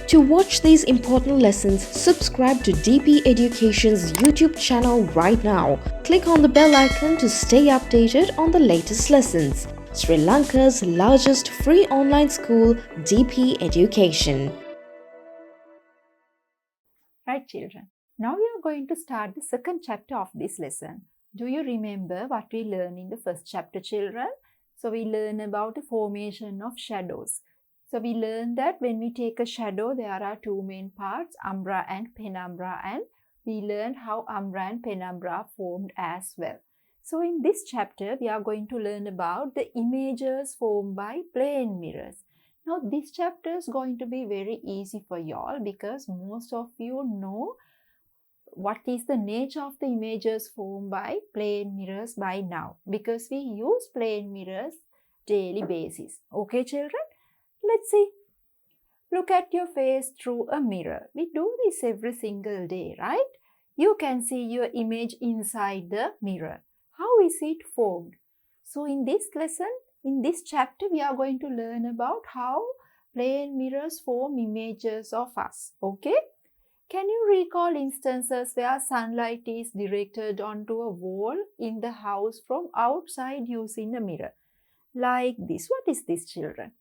To watch these important lessons, subscribe to DP Education's YouTube channel right now. Click on the bell icon to stay updated on the latest lessons. Sri Lanka's largest free online school, DP Education. Right, children. Now we are going to start the second chapter of this lesson. Do you remember what we learned in the first chapter, children? So we learned about the formation of shadows. So we learned that when we take a shadow, there are two main parts, umbra and penumbra, and we learned how umbra and penumbra formed as well. So in this chapter, we are going to learn about the images formed by plane mirrors. Now this chapter is going to be very easy for y'all because most of you know what is the nature of the images formed by plane mirrors by now because we use plane mirrors daily basis. Okay, children? Let's see. Look at your face through a mirror. We do this every single day, right? You can see your image inside the mirror. How is it formed? So in this lesson, in this chapter, we are going to learn about how plane mirrors form images of us. Okay? Can you recall instances where sunlight is directed onto a wall in the house from outside using a mirror? Like this. What is this, children?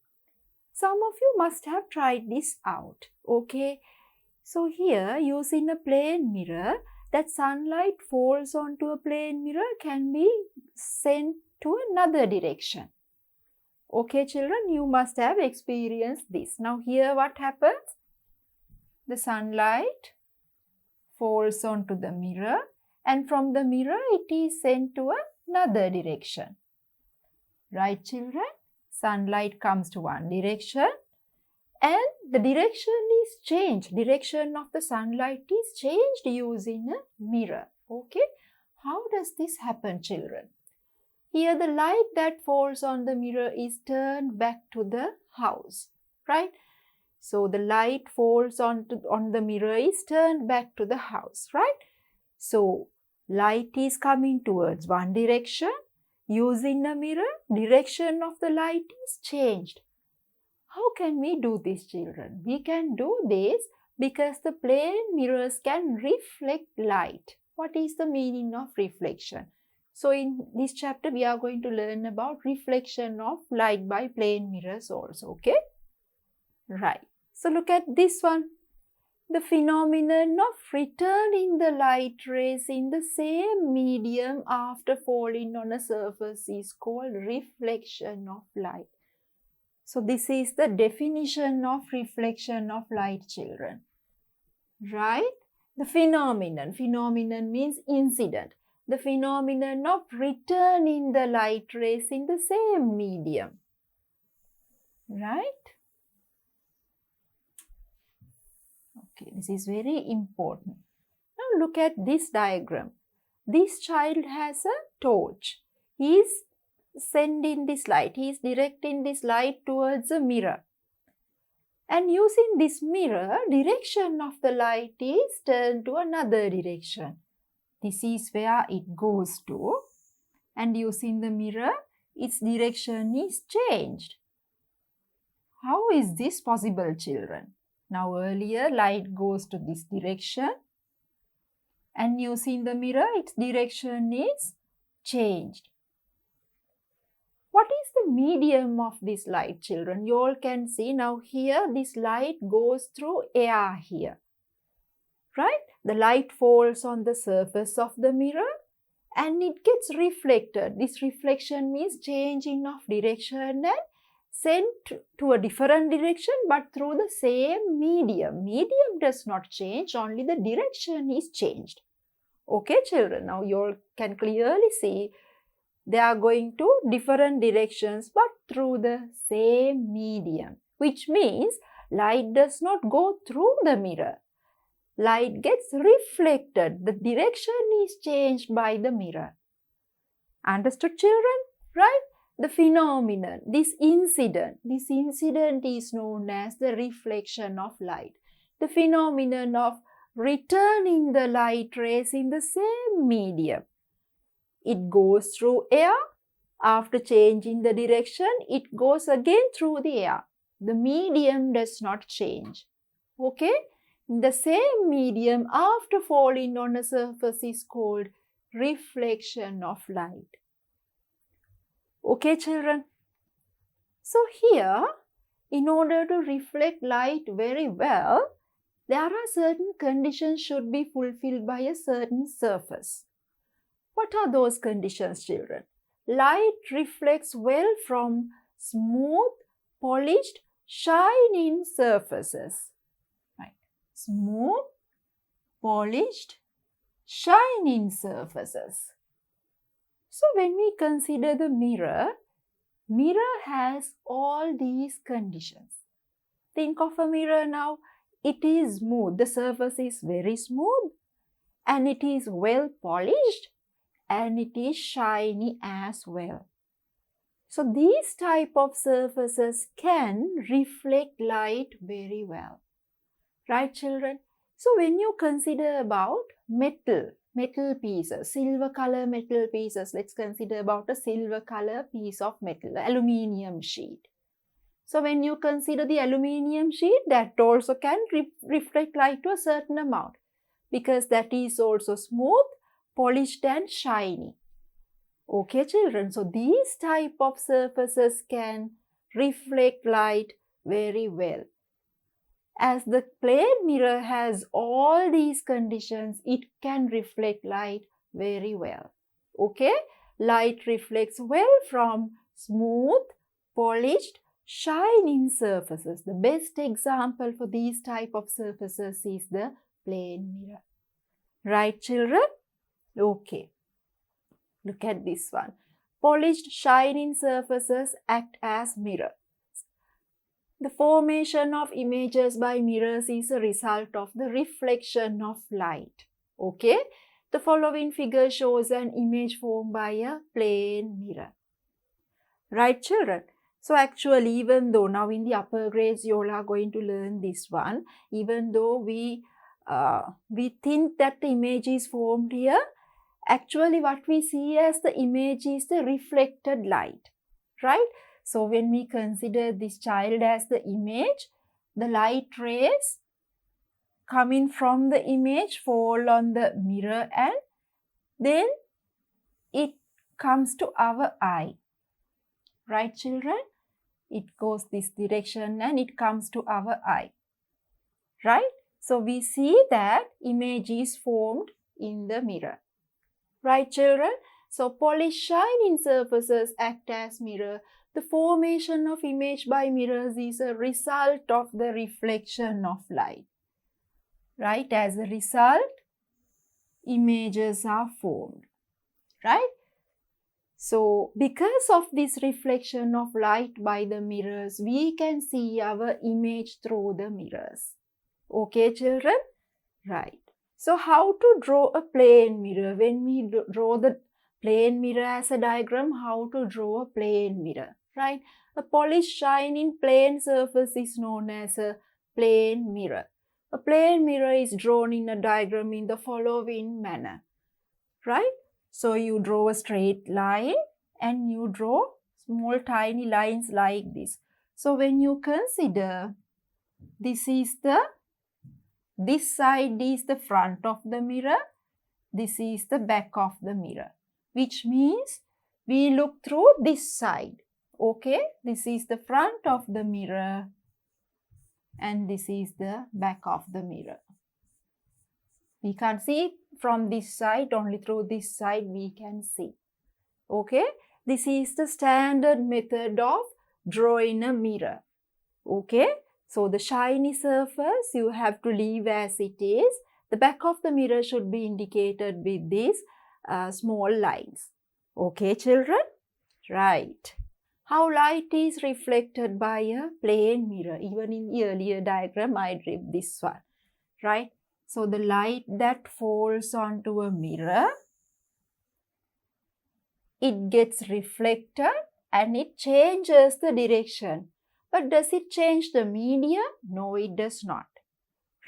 Some of you must have tried this out. Okay? So here, using a plane mirror, that sunlight falls onto a plane mirror can be sent to another direction. Okay, children, you must have experienced this. Now here what happens? The sunlight falls onto the mirror and from the mirror it is sent to another direction. Right, children? Sunlight comes to one direction and the direction is changed. Direction of the sunlight is changed using a mirror. Okay? How does this happen, children? Here the light that falls on the mirror is turned back to the house. Right? So the light falls on the mirror is turned back to the house. Right? So light is coming towards one direction. Using a mirror, direction of the light is changed. How can we do this, children? We can do this because the plane mirrors can reflect light. What is the meaning of reflection? So in this chapter, we are going to learn about reflection of light by plane mirrors also, okay? Right. So look at this one. The phenomenon of returning the light rays in the same medium after falling on a surface is called reflection of light. So this is the definition of reflection of light, children. Right? The phenomenon. Phenomenon means incident. The phenomenon of returning the light rays in the same medium. Right? Okay, this is very important. Now look at this diagram. This child has a torch. He is sending this light. He is directing this light towards a mirror. And using this mirror, direction of the light is turned to another direction. This is where it goes to. And using the mirror, its direction is changed. How is this possible, children? Now earlier light goes to this direction and using the mirror its direction is changed. What is the medium of this light, children? You all can see now here this light goes through air here. Right? The light falls on the surface of the mirror and it gets reflected. This reflection means changing of direction and sent to a different direction but through the same medium. Medium does not change, only the direction is changed. Okay, children, now you all can clearly see they are going to different directions but through the same medium, which means light does not go through the mirror. Light gets reflected. The direction is changed by the mirror. Understood, children? Right? The phenomenon, this incident is known as the reflection of light. The phenomenon of returning the light rays in the same medium. It goes through air. After changing the direction, it goes again through the air. The medium does not change. Okay? The same medium after falling on a surface is called reflection of light. Okay, children? So here, in order to reflect light very well, there are certain conditions should be fulfilled by a certain surface. What are those conditions, children? Light reflects well from smooth, polished, shining surfaces. Right. Smooth, polished, shining surfaces. So when we consider the mirror has all these conditions. Think of a mirror now. It is smooth. The surface is very smooth and it is well polished and it is shiny as well. So these type of surfaces can reflect light very well. Right, children? So when you consider about metal pieces, silver color metal pieces, let's consider about a silver color piece of metal, aluminium sheet. So when you consider the aluminium sheet, that also can reflect light to a certain amount because that is also smooth, polished and shiny. Okay, children, so these type of surfaces can reflect light very well. As the plane mirror has all these conditions, it can reflect light very well. Okay, light reflects well from smooth, polished, shining surfaces. The best example for these type of surfaces is the plane mirror. Right, children? Okay. Look at this one. Polished, shining surfaces act as mirrors. The formation of images by mirrors is a result of the reflection of light. Okay? The following figure shows an image formed by a plane mirror. Right, children? So actually, even though now in the upper grades you all are going to learn this one, even though we think that the image is formed here, actually what we see as the image is the reflected light, right? So when we consider this child as the image, the light rays coming from the image fall on the mirror and then it comes to our eye. Right, children? It goes this direction and it comes to our eye. Right? So we see that image is formed in the mirror. Right, children? So polished shining surfaces act as mirror. The formation of image by mirrors is a result of the reflection of light. Right? As a result, images are formed. Right? So because of this reflection of light by the mirrors, we can see our image through the mirrors. Okay, children? Right. So how to draw a plane mirror? When we draw the plane mirror as a diagram, how to draw a plane mirror, right? A polished shining plane surface is known as a plane mirror. A plane mirror is drawn in a diagram in the following manner, right? So you draw a straight line and you draw small tiny lines like this. So when you consider this side is the front of the mirror, this is the back of the mirror, which means we look through this side. Okay, this is the front of the mirror and this is the back of the mirror. We can't see from this side, only through this side we can see. Okay, this is the standard method of drawing a mirror. Okay, so the shiny surface you have to leave as it is. The back of the mirror should be indicated with these small lines. Okay, children? Right. How light is reflected by a plane mirror. Even in the earlier diagram, I drew this one. Right? So the light that falls onto a mirror, it gets reflected and it changes the direction. But does it change the medium? No, it does not.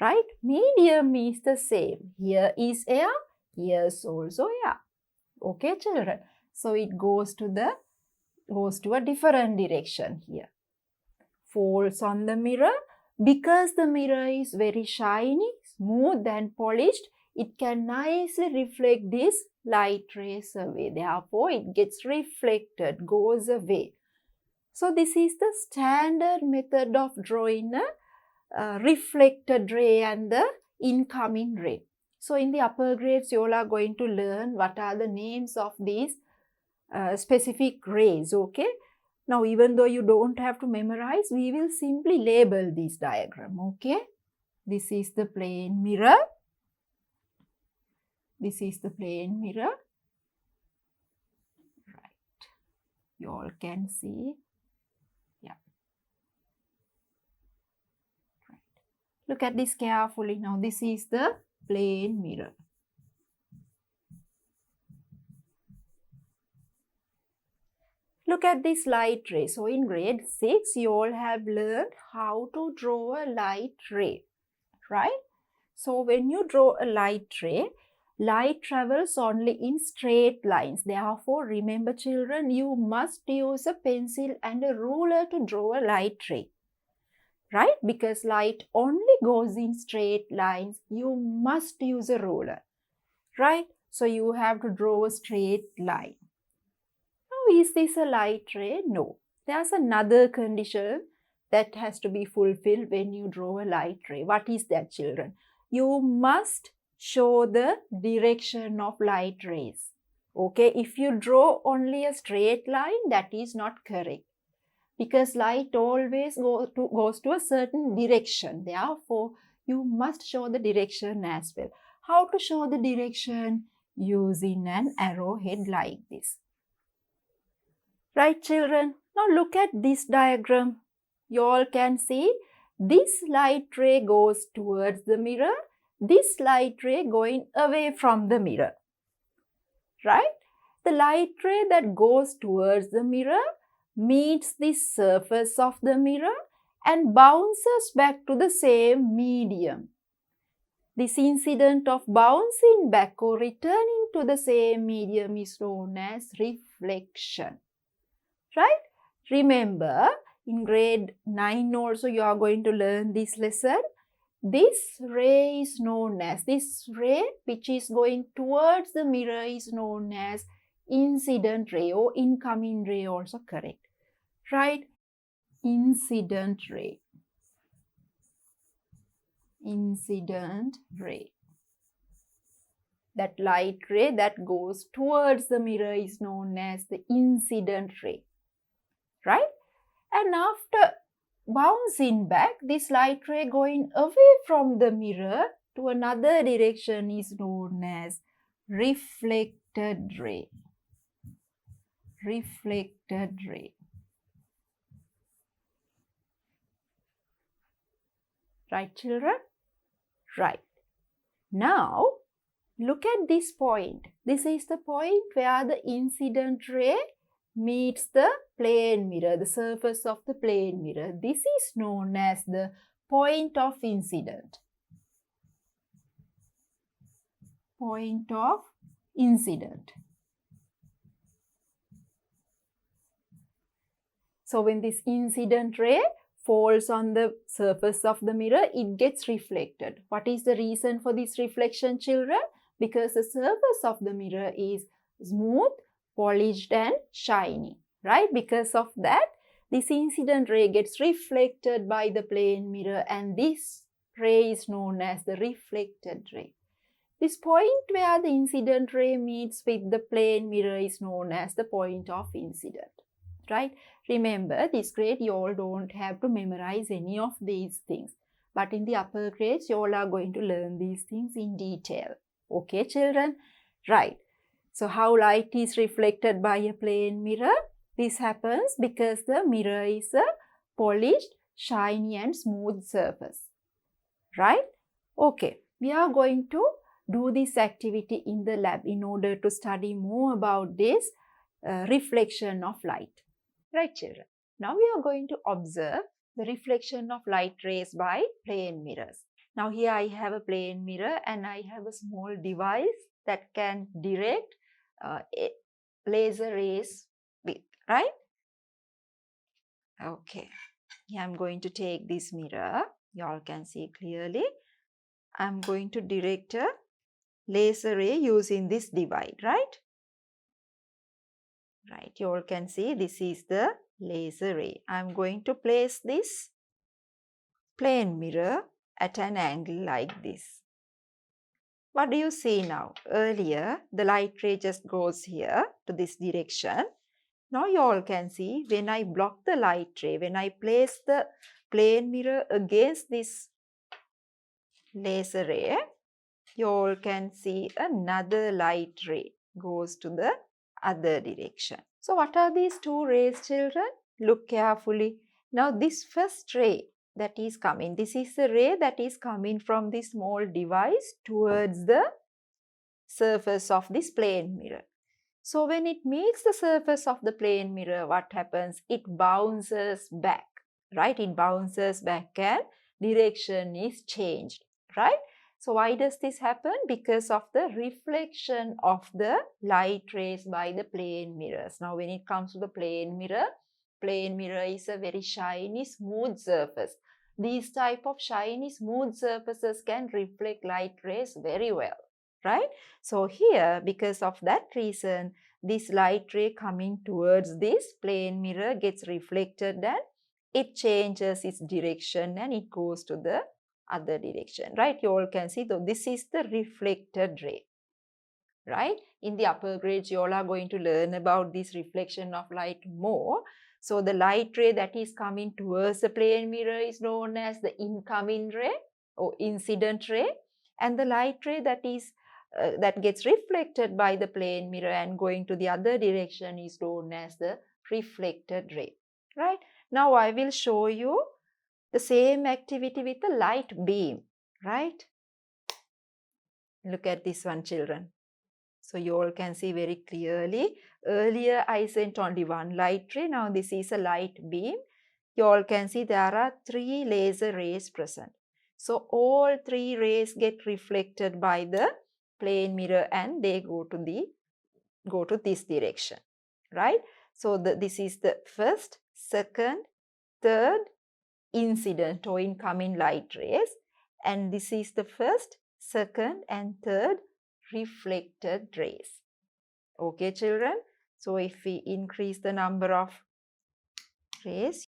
Right? Medium is the same. Here is air, here is also air. Okay, children? So it goes to a different direction here. Falls on the mirror, Because the mirror is very shiny, smooth and polished, it can nicely reflect this light rays away. Therefore, it gets reflected, goes away. So, this is the standard method of drawing a reflected ray and the incoming ray. So, in the upper grades, you all are going to learn what are the names of these specific rays, okay? Now, even though you don't have to memorize, we will simply label this diagram, okay? This is the plane mirror. This is the plane mirror. Right. You all can see. Yeah. Right. Look at this carefully now. This is the plane mirror. Look at this light ray. So in grade 6, you all have learned how to draw a light ray, right? So when you draw a light ray, light travels only in straight lines. Therefore, remember children, you must use a pencil and a ruler to draw a light ray, right? Because light only goes in straight lines. You must use a ruler, right? So you have to draw a straight line. Is this a light ray? No. There's another condition that has to be fulfilled when you draw a light ray. What is that, children? You must show the direction of light rays. Okay, if you draw only a straight line, that is not correct. Because light always goes to a certain direction. Therefore, you must show the direction as well. How to show the direction? Using an arrowhead like this. Right, children? Now look at this diagram. You all can see this light ray goes towards the mirror. This light ray going away from the mirror. Right? The light ray that goes towards the mirror meets the surface of the mirror and bounces back to the same medium. This incident of bouncing back or returning to the same medium is known as reflection. Right? Remember, in grade 9 also you are going to learn this lesson. This ray is known as, this ray which is going towards the mirror is known as incident ray or incoming ray also correct. Right? Incident ray. Incident ray. That light ray that goes towards the mirror is known as the incident ray. Right? And after bouncing back, this light ray going away from the mirror to another direction is known as reflected ray. Reflected ray. Right, children? Right. Now, look at this point. This is the point where the incident ray meets the plane mirror, the surface of the plane mirror. This is known as the point of incident. Point of incident. So when this incident ray falls on the surface of the mirror, it gets reflected. What is the reason for this reflection, children? Because the surface of the mirror is smooth, polished and shiny, right? Because of that, this incident ray gets reflected by the plane mirror and this ray is known as the reflected ray. This point where the incident ray meets with the plane mirror is known as the point of incident, right? Remember, this grade you all don't have to memorize any of these things. But in the upper grades, you all are going to learn these things in detail. Okay, children? Right. So how light is reflected by a plane mirror? This happens because the mirror is a polished, shiny and smooth surface. Right? Okay, we are going to do this activity in the lab in order to study more about this reflection of light. Right, children? Now we are going to observe the reflection of light rays by plane mirrors. Now here I have a plane mirror and I have a small device that can direct laser rays with, right? Okay, here I'm going to take this mirror You all can see clearly. I'm going to direct a laser ray using this divide, right? Right, you all can see this is the laser ray. I'm going to place this plane mirror at an angle like this. What do you see now? Earlier, the light ray just goes here to this direction. Now you all can see when I block the light ray, when I place the plane mirror against this laser ray, you all can see another light ray goes to the other direction. So what are these two rays, children? Look carefully. Now this first ray that is coming, this is the ray that is coming from this small device towards the surface of this plane mirror. So when it meets the surface of the plane mirror, what happens? It bounces back, right? It bounces back and direction is changed, right? So why does this happen? Because of the reflection of the light rays by the plane mirrors. Now when it comes to the plane mirror is a very shiny, smooth surface. These type of shiny, smooth surfaces can reflect light rays very well, right? So here, because of that reason, this light ray coming towards this plane mirror gets reflected and it changes its direction and it goes to the other direction, right? You all can see, though, this is the reflected ray, right? In the upper grades, you all are going to learn about this reflection of light more. So the light ray that is coming towards the plane mirror is known as the incoming ray or incident ray, and the light ray that gets reflected by the plane mirror and going to the other direction is known as the reflected ray, right? Now I will show you the same activity with a light beam, right? Look at this one, children. So you all can see very clearly. Earlier I sent only one light ray. Now this is a light beam. You all can see there are 3 laser rays present. So all 3 rays get reflected by the plane mirror and they go to this direction, right? So this is the first, second, third incident or incoming light rays, and this is the first, second and third reflected rays. Okay, children? So if we increase the number of rays,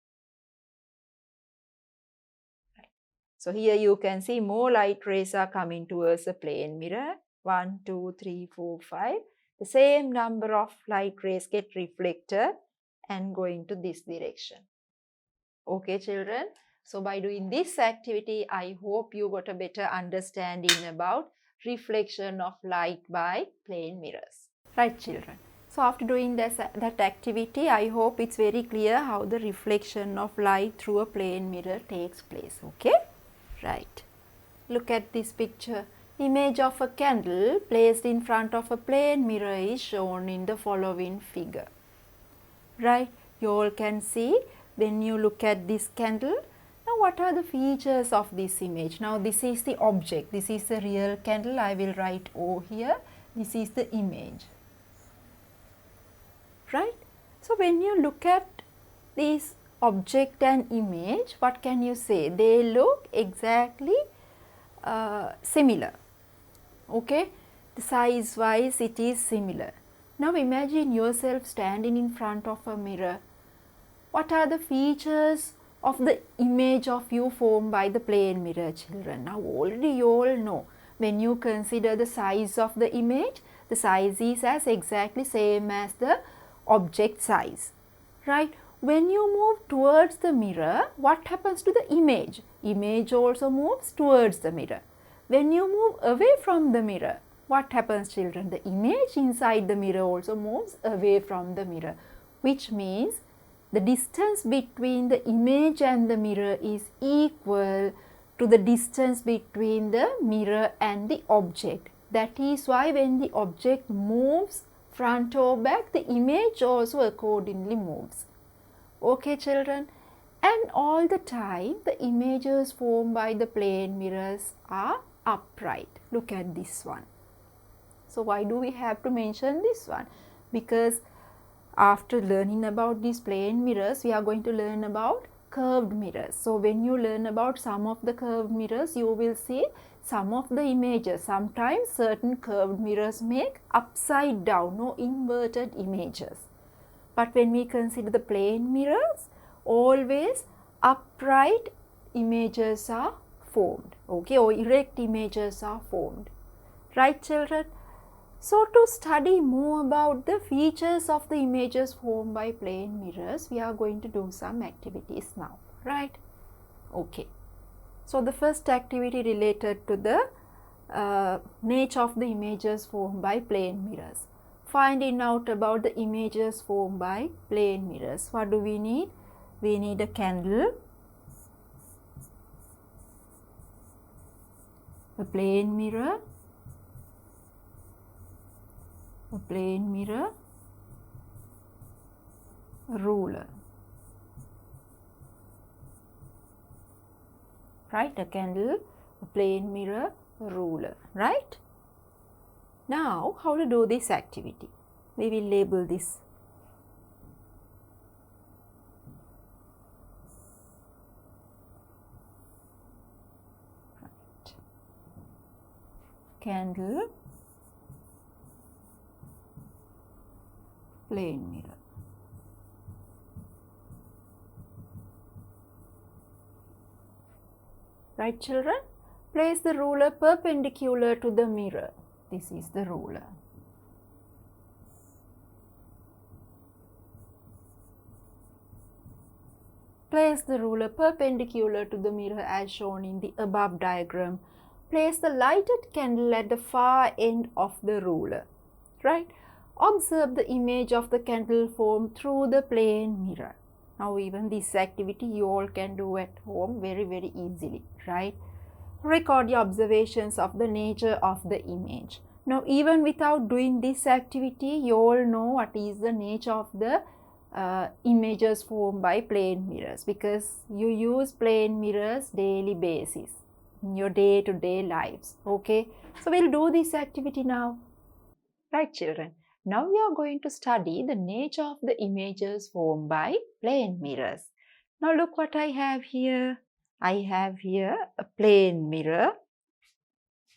so here you can see more light rays are coming towards the plane mirror. 1, 2, 3, 4, 5. The same number of light rays get reflected and going to this direction. Okay, children? So by doing this activity, I hope you got a better understanding about reflection of light by plane mirrors. Right, children? So after doing that activity, I hope it's very clear how the reflection of light through a plane mirror takes place. Okay? Right. Look at this picture. Image of a candle placed in front of a plane mirror is shown in the following figure. Right? You all can see when you look at this candle. Now what are the features of this image? Now this is the object. This is the real candle. I will write O here. This is the image. Right? So when you look at this object and image, what can you say? They look exactly similar. Okay? The size wise it is similar. Now imagine yourself standing in front of a mirror. What are the features of the image of you formed by the plane mirror, children? Now already you all know. When you consider the size of the image, the size is as exactly same as the object size, right? When you move towards the mirror, what happens to the image? Image also moves towards the mirror. When you move away from the mirror, what happens, children? The image inside the mirror also moves away from the mirror, which means the distance between the image and the mirror is equal to the distance between the mirror and the object. That is why when the object moves front or back, the image also accordingly moves. Okay, children? And all the time, the images formed by the plane mirrors are upright. Look at this one. So why do we have to mention this one? Because after learning about these plane mirrors, we are going to learn about curved mirrors. So when you learn about some of the curved mirrors, you will see some of the images. Sometimes certain curved mirrors make upside down or inverted images. But when we consider the plane mirrors, always upright images are formed, okay, or erect images are formed. Right, children? So to study more about the features of the images formed by plane mirrors, we are going to do some activities now, right? Okay. So the first activity related to the nature of the images formed by plane mirrors. Finding out about the images formed by plane mirrors. What do we need? We need a candle, a plane mirror, a plane mirror, a ruler. Right, a candle, a plane mirror, a ruler, right? Now, how to do this activity? We will label this. Right. Candle, plane mirror. Right, children? Place the ruler perpendicular to the mirror. This is the ruler. Place the ruler perpendicular to the mirror as shown in the above diagram. Place the lighted candle at the far end of the ruler. Right? Observe the image of the candle formed through the plane mirror. Now even this activity you all can do at home very easily, right? Record your observations of the nature of the image. Now even without doing this activity, you all know what is the nature of the images formed by plane mirrors, because you use plane mirrors daily basis in your day-to-day lives. Okay, so we'll do this activity now. Right, children? Now we are going to study the nature of the images formed by plane mirrors. Now look what I have here. I have here a plane mirror,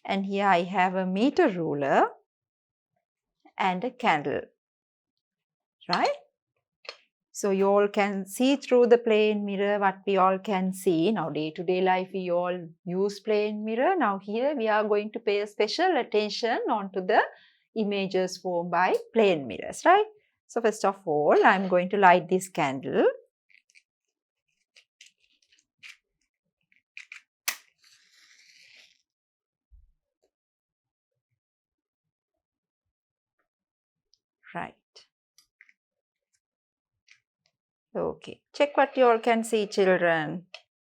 and here I have a meter ruler and a candle. Right? So you all can see through the plane mirror what we all can see. Now day-to-day life we all use plane mirror. Now here we are going to pay special attention onto the images formed by plane mirrors, right? So first of all, I am going to light this candle. Right. Okay. Check what you all can see, children.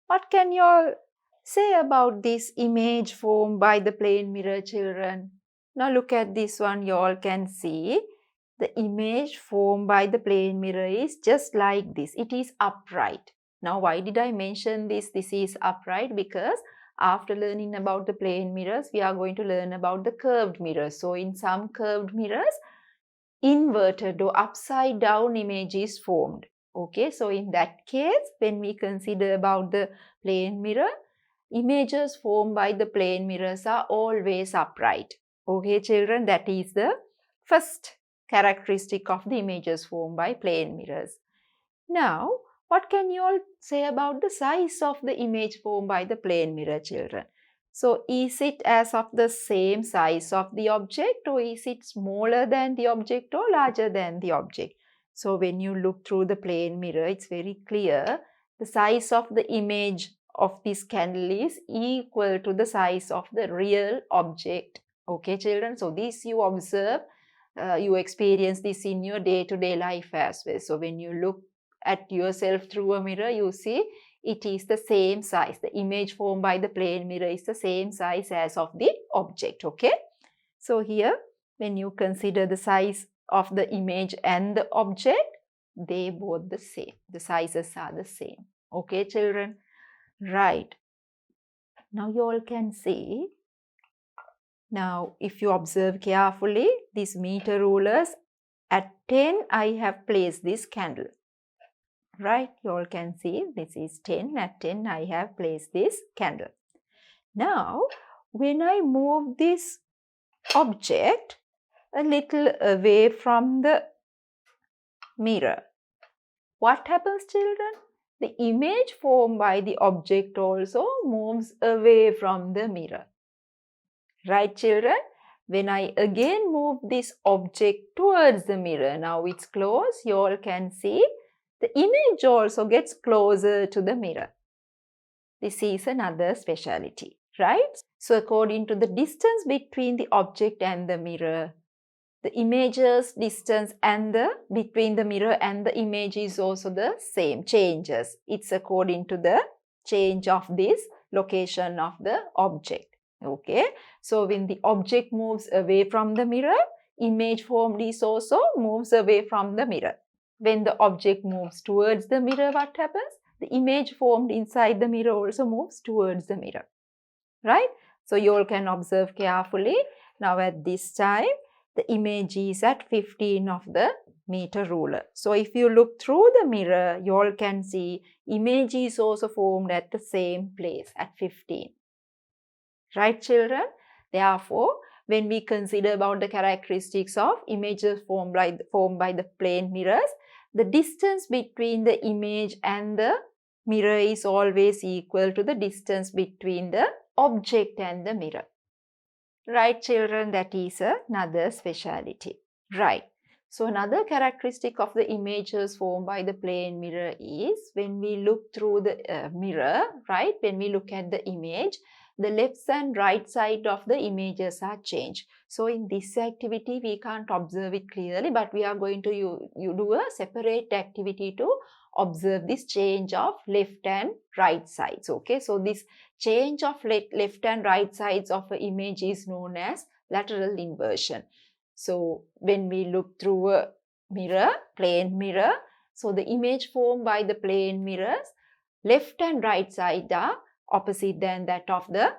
What can you all say about this image formed by the plane mirror, children? Now look at this one. You all can see the image formed by the plane mirror is just like this. It is upright. Now why did I mention this? This is upright because after learning about the plane mirrors, we are going to learn about the curved mirrors. So in some curved mirrors, inverted or upside down image is formed. Okay, so in that case, when we consider about the plane mirror, images formed by the plane mirrors are always upright. Okay, children, that is the first characteristic of the images formed by plane mirrors. Now, what can you all say about the size of the image formed by the plane mirror, children? So, is it as of the same size of the object, or is it smaller than the object or larger than the object? So, when you look through the plane mirror, it's very clear the size of the image of this candle is equal to the size of the real object. Okay, children? So, this you observe, you experience this in your day-to-day life as well. So, when you look at yourself through a mirror, you see it is the same size. The image formed by the plane mirror is the same size as of the object. Okay. So here, when you consider the size of the image and the object, they both the same. The sizes are the same. Okay, children? Right. Now you all can see. Now, if you observe carefully, these meter rulers, at 10, I have placed this candle. Right, you all can see this is 10. At 10 I have placed this candle. Now when I move this object a little away from the mirror, what happens, children? The image formed by the object also moves away from the mirror. Right, children? When I again move this object towards the mirror, now it's close, you all can see the image also gets closer to the mirror. This is another speciality, right? So according to the distance between the object and the mirror, the image's distance and between the mirror and the image is also the same, changes. It's according to the change of this location of the object. Okay, so when the object moves away from the mirror, image formed is also moves away from the mirror. When the object moves towards the mirror, what happens? The image formed inside the mirror also moves towards the mirror. Right? So you all can observe carefully. Now at this time, the image is at 15 of the meter ruler. So if you look through the mirror, you all can see image is also formed at the same place at 15. Right, children? Therefore, when we consider about the characteristics of images formed by the plane mirrors, the distance between the image and the mirror is always equal to the distance between the object and the mirror. Right, children? That is another speciality. Right. So another characteristic of the images formed by the plane mirror is when we look through the mirror, right? When we look at the image, the left and right side of the images are changed. So in this activity, we can't observe it clearly, but we are going to you do a separate activity to observe this change of left and right sides. Okay, so this change of left and right sides of an image is known as lateral inversion. So when we look through a mirror, plane mirror, so the image formed by the plane mirrors, left and right side are opposite than that of the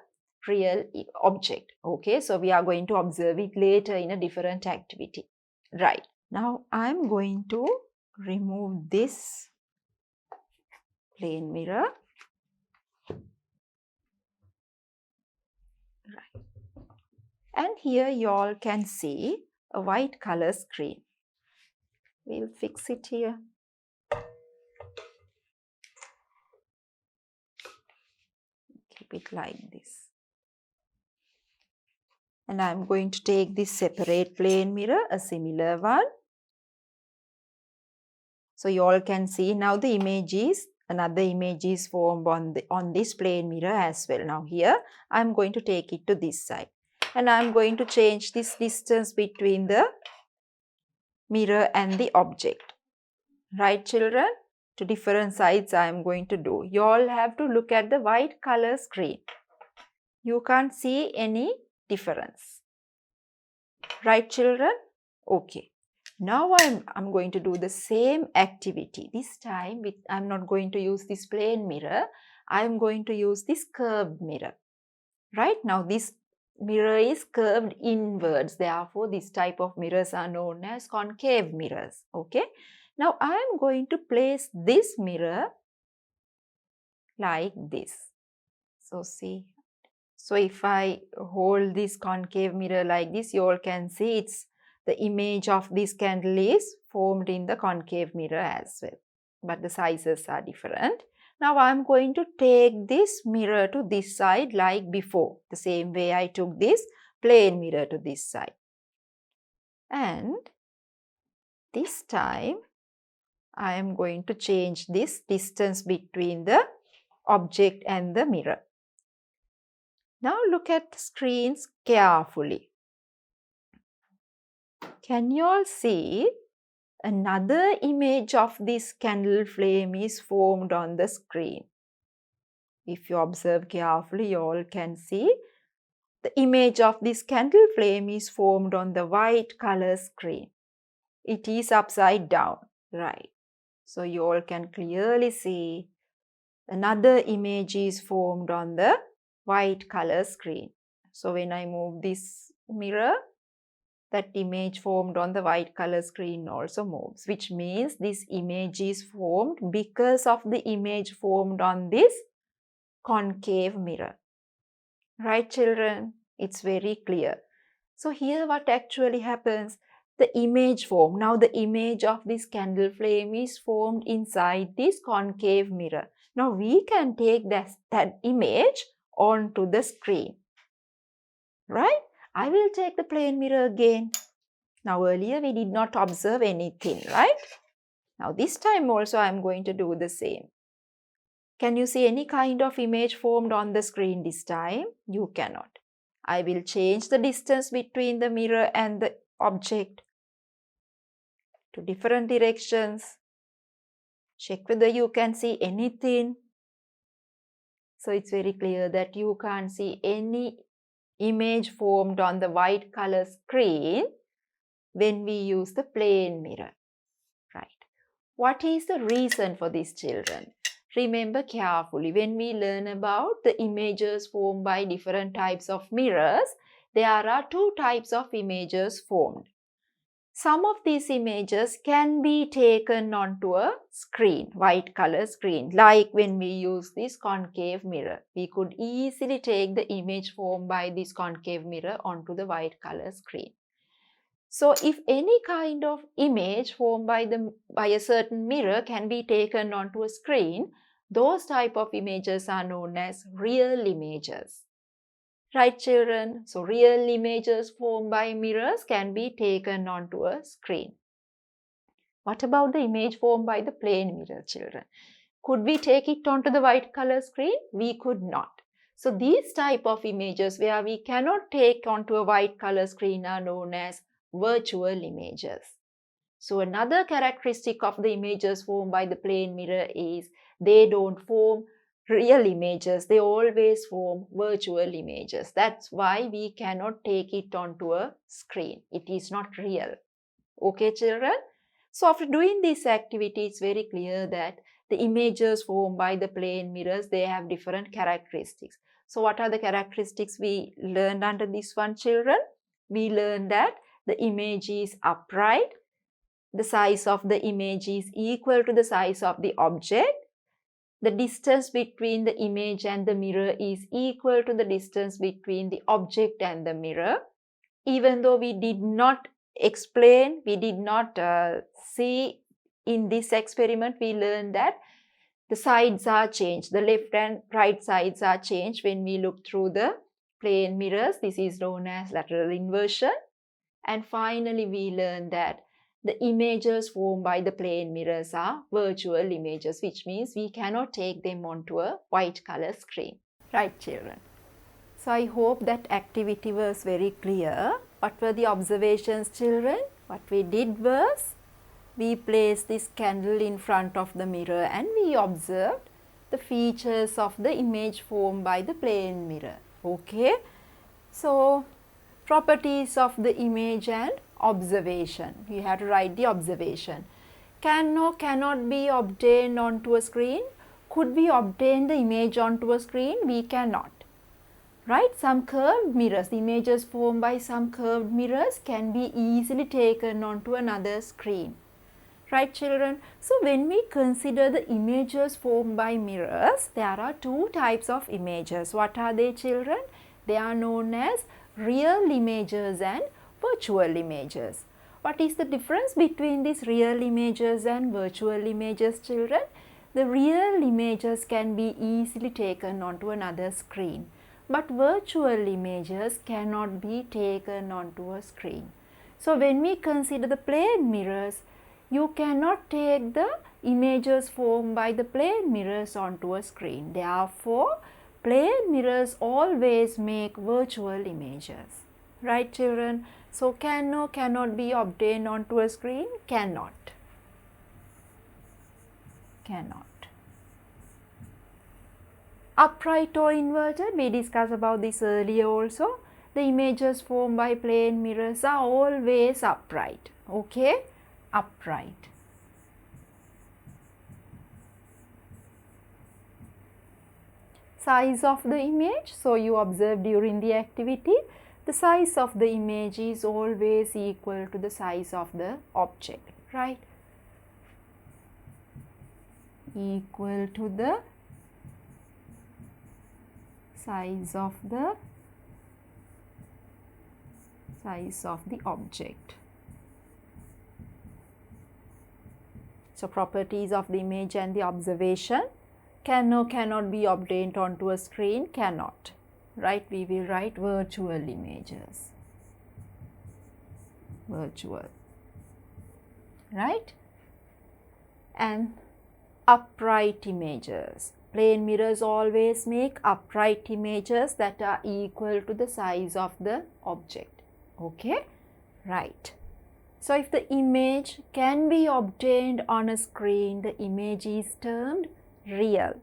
real object. Okay, so we are going to observe it later in a different activity. Right. Now I'm going to remove this plane mirror. Right. And here you all can see a white color screen. We'll fix it here. Keep it like this. And I'm going to take this separate plane mirror, a similar one. So you all can see now the image is, another image is formed on this plane mirror as well. Now here I'm going to take it to this side. And I'm going to change this distance between the mirror and the object. Right, children? To different sides I am going to do. You all have to look at the white color screen. You can't see any difference. Right, children? Okay. Now I'm going to do the same activity. This time I'm not going to use this plane mirror. I'm going to use this curved mirror. Right? Now this mirror is curved inwards. Therefore, this type of mirrors are known as concave mirrors. Okay? Now I am going to place this mirror like this. So see. So if I hold this concave mirror like this, you all can see it's the image of this candle is formed in the concave mirror as well. But the sizes are different. Now I am going to take this mirror to this side like before. The same way I took this plane mirror to this side. And this time I am going to change this distance between the object and the mirror. Now look at the screens carefully. Can you all see another image of this candle flame is formed on the screen? If you observe carefully, you all can see the image of this candle flame is formed on the white color screen. It is upside down, right? So you all can clearly see another image is formed on the white color screen. So when I move this mirror, that image formed on the white color screen also moves, which means this image is formed because of the image formed on this concave mirror. Right, children? It's very clear. So here what actually happens, the image formed. Now the image of this candle flame is formed inside this concave mirror. Now we can take that image onto the screen. Right? I will take the plane mirror again. Now earlier we did not observe anything, right? Now this time also I am going to do the same. Can you see any kind of image formed on the screen this time? You cannot. I will change the distance between the mirror and the object to different directions. Check whether you can see anything. So it's very clear that you can't see any image formed on the white color screen when we use the plane mirror. Right. What is the reason for this, children? Remember carefully, when we learn about the images formed by different types of mirrors, there are two types of images formed. Some of these images can be taken onto a screen, white color screen, like when we use this concave mirror. We could easily take the image formed by this concave mirror onto the white color screen. So if any kind of image formed by a certain mirror can be taken onto a screen, those type of images are known as real images. Right, children? So real images formed by mirrors can be taken onto a screen. What about the image formed by the plane mirror, children? Could we take it onto the white color screen? We could not. So these type of images where we cannot take onto a white color screen are known as virtual images. So another characteristic of the images formed by the plane mirror is they don't form real images. They always form virtual images. That's why we cannot take it onto a screen. It is not real. Okay, children? So after doing this activity, it's very clear that the images formed by the plane mirrors, they have different characteristics. So what are the characteristics we learned under this one, children? We learned that the image is upright. The size of the image is equal to the size of the object. The distance between the image and the mirror is equal to the distance between the object and the mirror. Even though we did not explain, we did not see in this experiment, we learned that the sides are changed. The left and right sides are changed when we look through the plane mirrors. This is known as lateral inversion. And finally, we learned that the images formed by the plane mirrors are virtual images, which means we cannot take them onto a white color screen. Right, children? So I hope that activity was very clear. What were the observations, children? What we did was, we placed this candle in front of the mirror and we observed the features of the image formed by the plane mirror. Okay? So, properties of the image and observation. You have to write the observation. Can or cannot be obtained onto a screen? Could we obtain the image onto a screen? We cannot. Right? Some curved mirrors, the images formed by some curved mirrors can be easily taken onto another screen. Right, children? So when we consider the images formed by mirrors, there are two types of images. What are they, children? They are known as real images and virtual images. What is the difference between these real images and virtual images, children? The real images can be easily taken onto another screen, but virtual images cannot be taken onto a screen. So when we consider the plane mirrors, you cannot take the images formed by the plane mirrors onto a screen. Therefore, plane mirrors always make virtual images. Right, children? So can or cannot be obtained onto a screen? Cannot. Cannot. Upright or inverted, we discussed about this earlier also. The images formed by plane mirrors are always upright. Okay? Upright. Size of the image, so you observed during the activity, the size of the image is always equal to the size of the object, right? Equal to the size of the object. So properties of the image and the observation can or cannot be obtained onto a screen. Cannot, right? We will write virtual images. Virtual, right? And upright images. Plane mirrors always make upright images that are equal to the size of the object. Okay, right. So if the image can be obtained on a screen, the image is termed real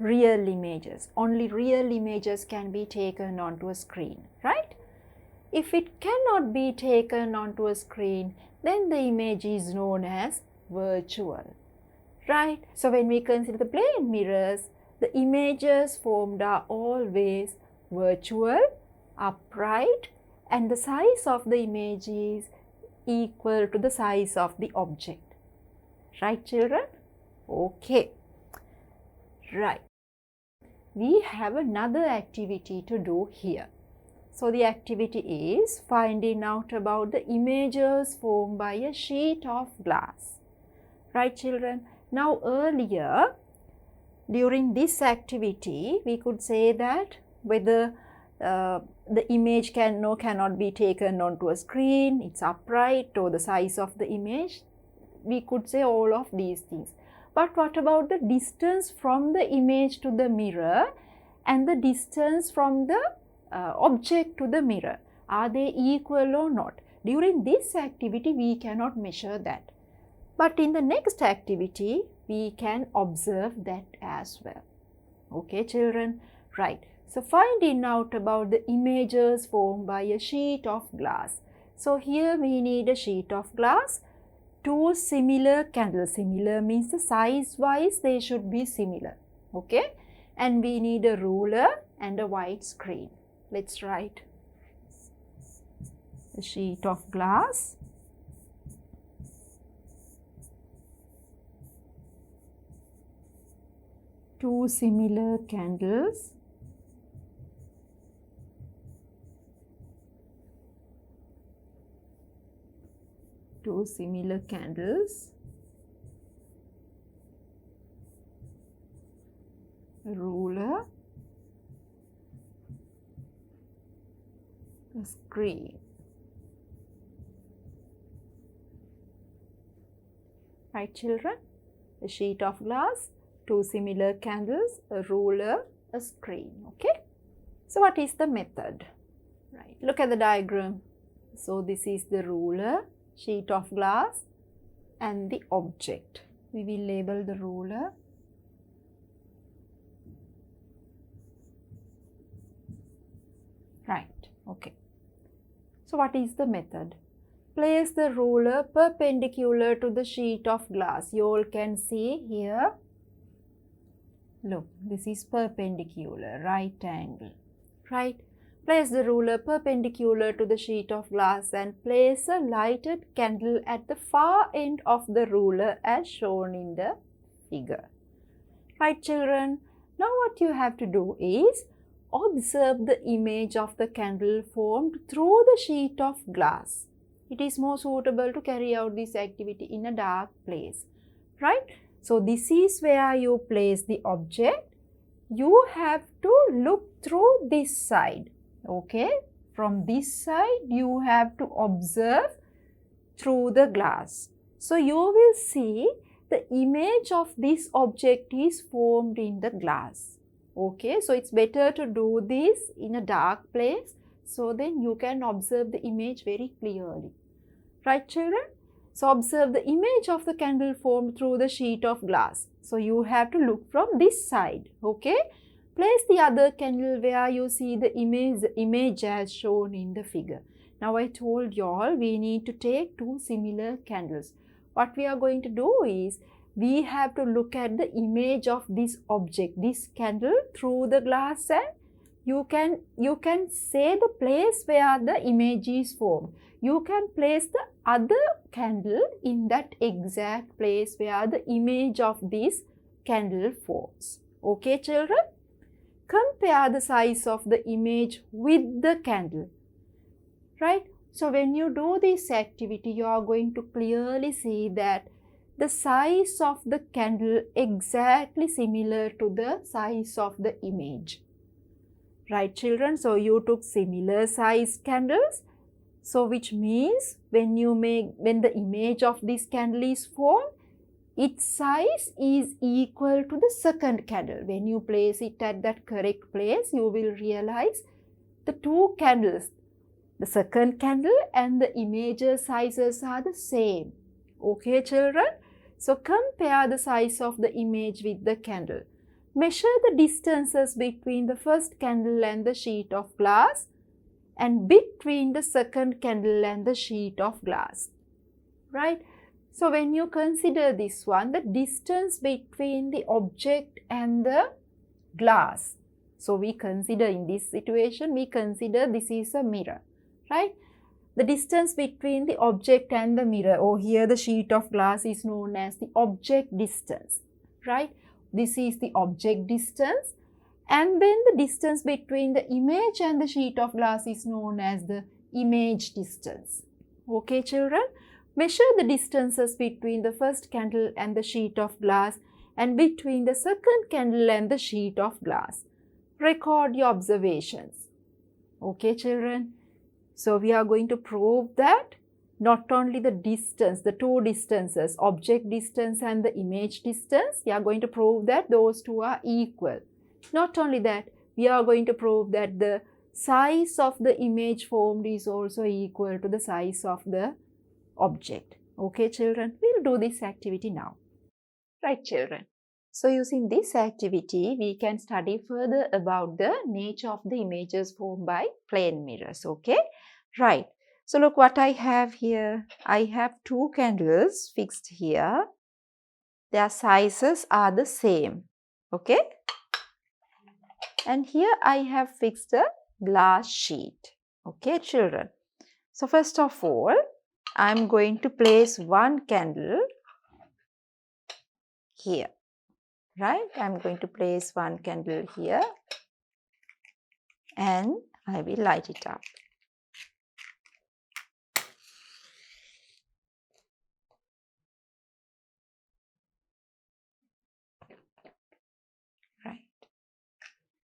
images. Only real images can be taken onto a screen, right? If it cannot be taken onto a screen, then the image is known as virtual, right? So when we consider the plane mirrors, the images formed are always virtual, upright, and the size of the image is equal to the size of the object. Right, children? Okay. Right. We have another activity to do here. So the activity is finding out about the images formed by a sheet of glass. Right, children? Now earlier, during this activity, we could say that whether the image can or cannot be taken onto a screen, it's upright, or the size of the image. We could say all of these things. But what about the distance from the image to the mirror and the distance from the object to the mirror? Are they equal or not? During this activity, we cannot measure that. But in the next activity, we can observe that as well. Okay, children? Right. So finding out about the images formed by a sheet of glass. So here we need a sheet of glass, two similar candles. Similar means the size wise they should be similar. Okay. And we need a ruler and a white screen. Let's write a sheet of glass, two similar candles, a ruler, a screen. Right, children? A sheet of glass, two similar candles, a ruler, a screen. Okay? So what is the method? Right. Look at the diagram. So this is the ruler, sheet of glass, and the object. We will label the ruler. Right. Okay. So what is the method? Place the ruler perpendicular to the sheet of glass. You all can see here. Look, this is perpendicular, right angle. Right. Place the ruler perpendicular to the sheet of glass and place a lighted candle at the far end of the ruler as shown in the figure. Right, children? Now what you have to do is observe the image of the candle formed through the sheet of glass. It is more suitable to carry out this activity in a dark place. Right? So this is where you place the object. You have to look through this side. Okay, from this side you have to observe through the glass. So you will see the image of this object is formed in the glass. Okay, so it's better to do this in a dark place, so then you can observe the image very clearly. Right, children? So observe the image of the candle formed through the sheet of glass. So you have to look from this side. Okay. Place the other candle where you see the image as shown in the figure. Now I told you all we need to take two similar candles. What we are going to do is we have to look at the image of this object, this candle, through the glass and you can say the place where the image is formed. You can place the other candle in that exact place where the image of this candle forms. Okay, children? Compare the size of the image with the candle. Right? So when you do this activity, you are going to clearly see that the size of the candle exactly similar to the size of the image. Right, children? So you took similar size candles. So which means when the image of this candle is formed, its size is equal to the second candle. When you place it at that correct place, you will realize the two candles, the second candle and the image sizes are the same. Okay, children? So compare the size of the image with the candle. Measure the distances between the first candle and the sheet of glass and between the second candle and the sheet of glass. Right? So when you consider this one, the distance between the object and the glass. So we consider in this situation, we consider this is a mirror. Right? The distance between the object and the mirror, or here the sheet of glass is known as the object distance. Right? This is the object distance, and then the distance between the image and the sheet of glass is known as the image distance. Okay, children? Measure the distances between the first candle and the sheet of glass and between the second candle and the sheet of glass. Record your observations. Okay, children? So we are going to prove that not only the distance, the two distances, object distance and the image distance, we are going to prove that those two are equal. Not only that, we are going to prove that the size of the image formed is also equal to the size of the object. Okay, children? We'll do this activity now. Right, children? So using this activity, we can study further about the nature of the images formed by plane mirrors. Okay? Right. So look what I have here. I have two candles fixed here. Their sizes are the same. Okay? And here I have fixed a glass sheet. Okay, children? So first of all, I'm going to place one candle here. Right? I'm going to place one candle here and I will light it up. Right.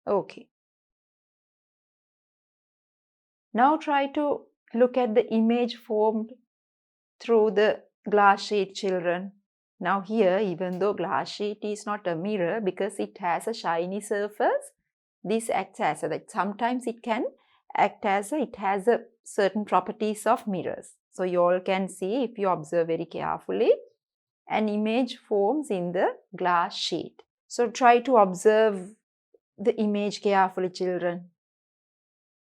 Okay. Now try to look at the image formed through the glass sheet, children. Now here, even though glass sheet is not a mirror because it has a shiny surface, this acts as sometimes it can act as it has a certain properties of mirrors. So you all can see, if you observe very carefully, an image forms in the glass sheet. So try to observe the image carefully, children.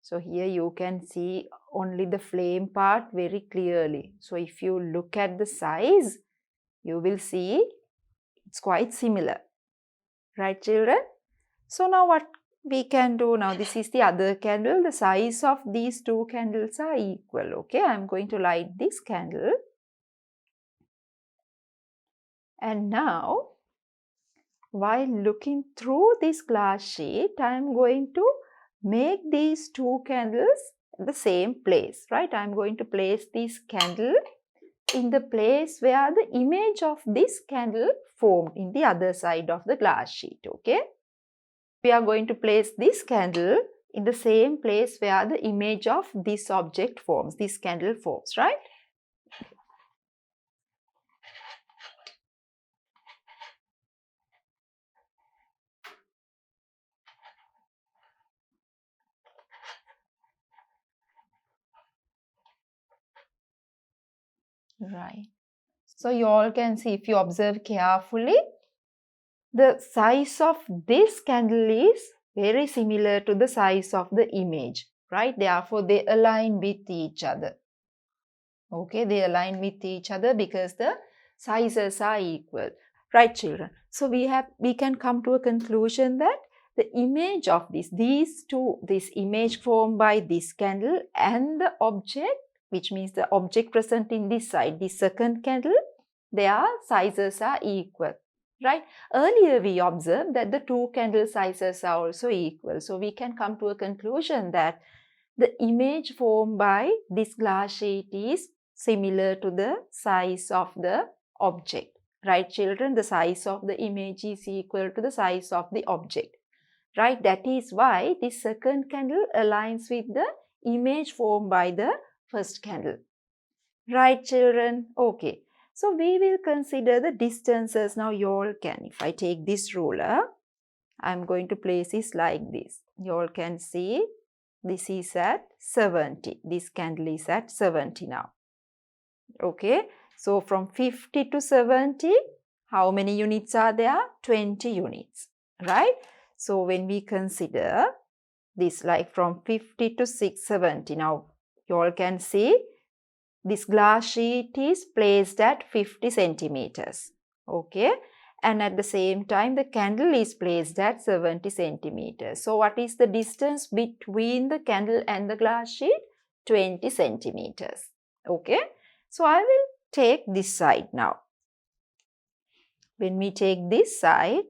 So here you can see only the flame part very clearly. So if you look at the size, you will see it's quite similar. Right, children? So now what we can do now, this is the other candle. The size of these two candles are equal. Okay, I'm going to light this candle. And now, while looking through this glass sheet, I'm going to make these two candles at the same place, right? I'm going to place this candle in the place where the image of this candle formed in the other side of the glass sheet, okay? We are going to place this candle in the same place where the image of this object forms, this candle forms, right? Right. So you all can see, if you observe carefully, the size of this candle is very similar to the size of the image, right? Therefore, they align with each other. Okay, they align with each other because the sizes are equal. Right, children? So we can come to a conclusion that the image of these two, this image formed by this candle and the object, which means the object present in this side, the second candle, their sizes are equal, right? Earlier we observed that the two candle sizes are also equal. So we can come to a conclusion that the image formed by this glass sheet is similar to the size of the object. Right, children? The size of the image is equal to the size of the object. Right? That is why this second candle aligns with the image formed by the first candle. Right, children? Okay. So we will consider the distances. Now you all can, if I take this ruler, I'm going to place this like this. You all can see this is at 70. This candle is at 70 now. Okay. So from 50 to 70, how many units are there? 20 units. Right? So when we consider this like from 50 to 670, now you all can see this glass sheet is placed at 50 centimeters. Okay. And at the same time, the candle is placed at 70 centimeters. So what is the distance between the candle and the glass sheet? 20 centimeters. Okay. So I will take this side now. When we take this side,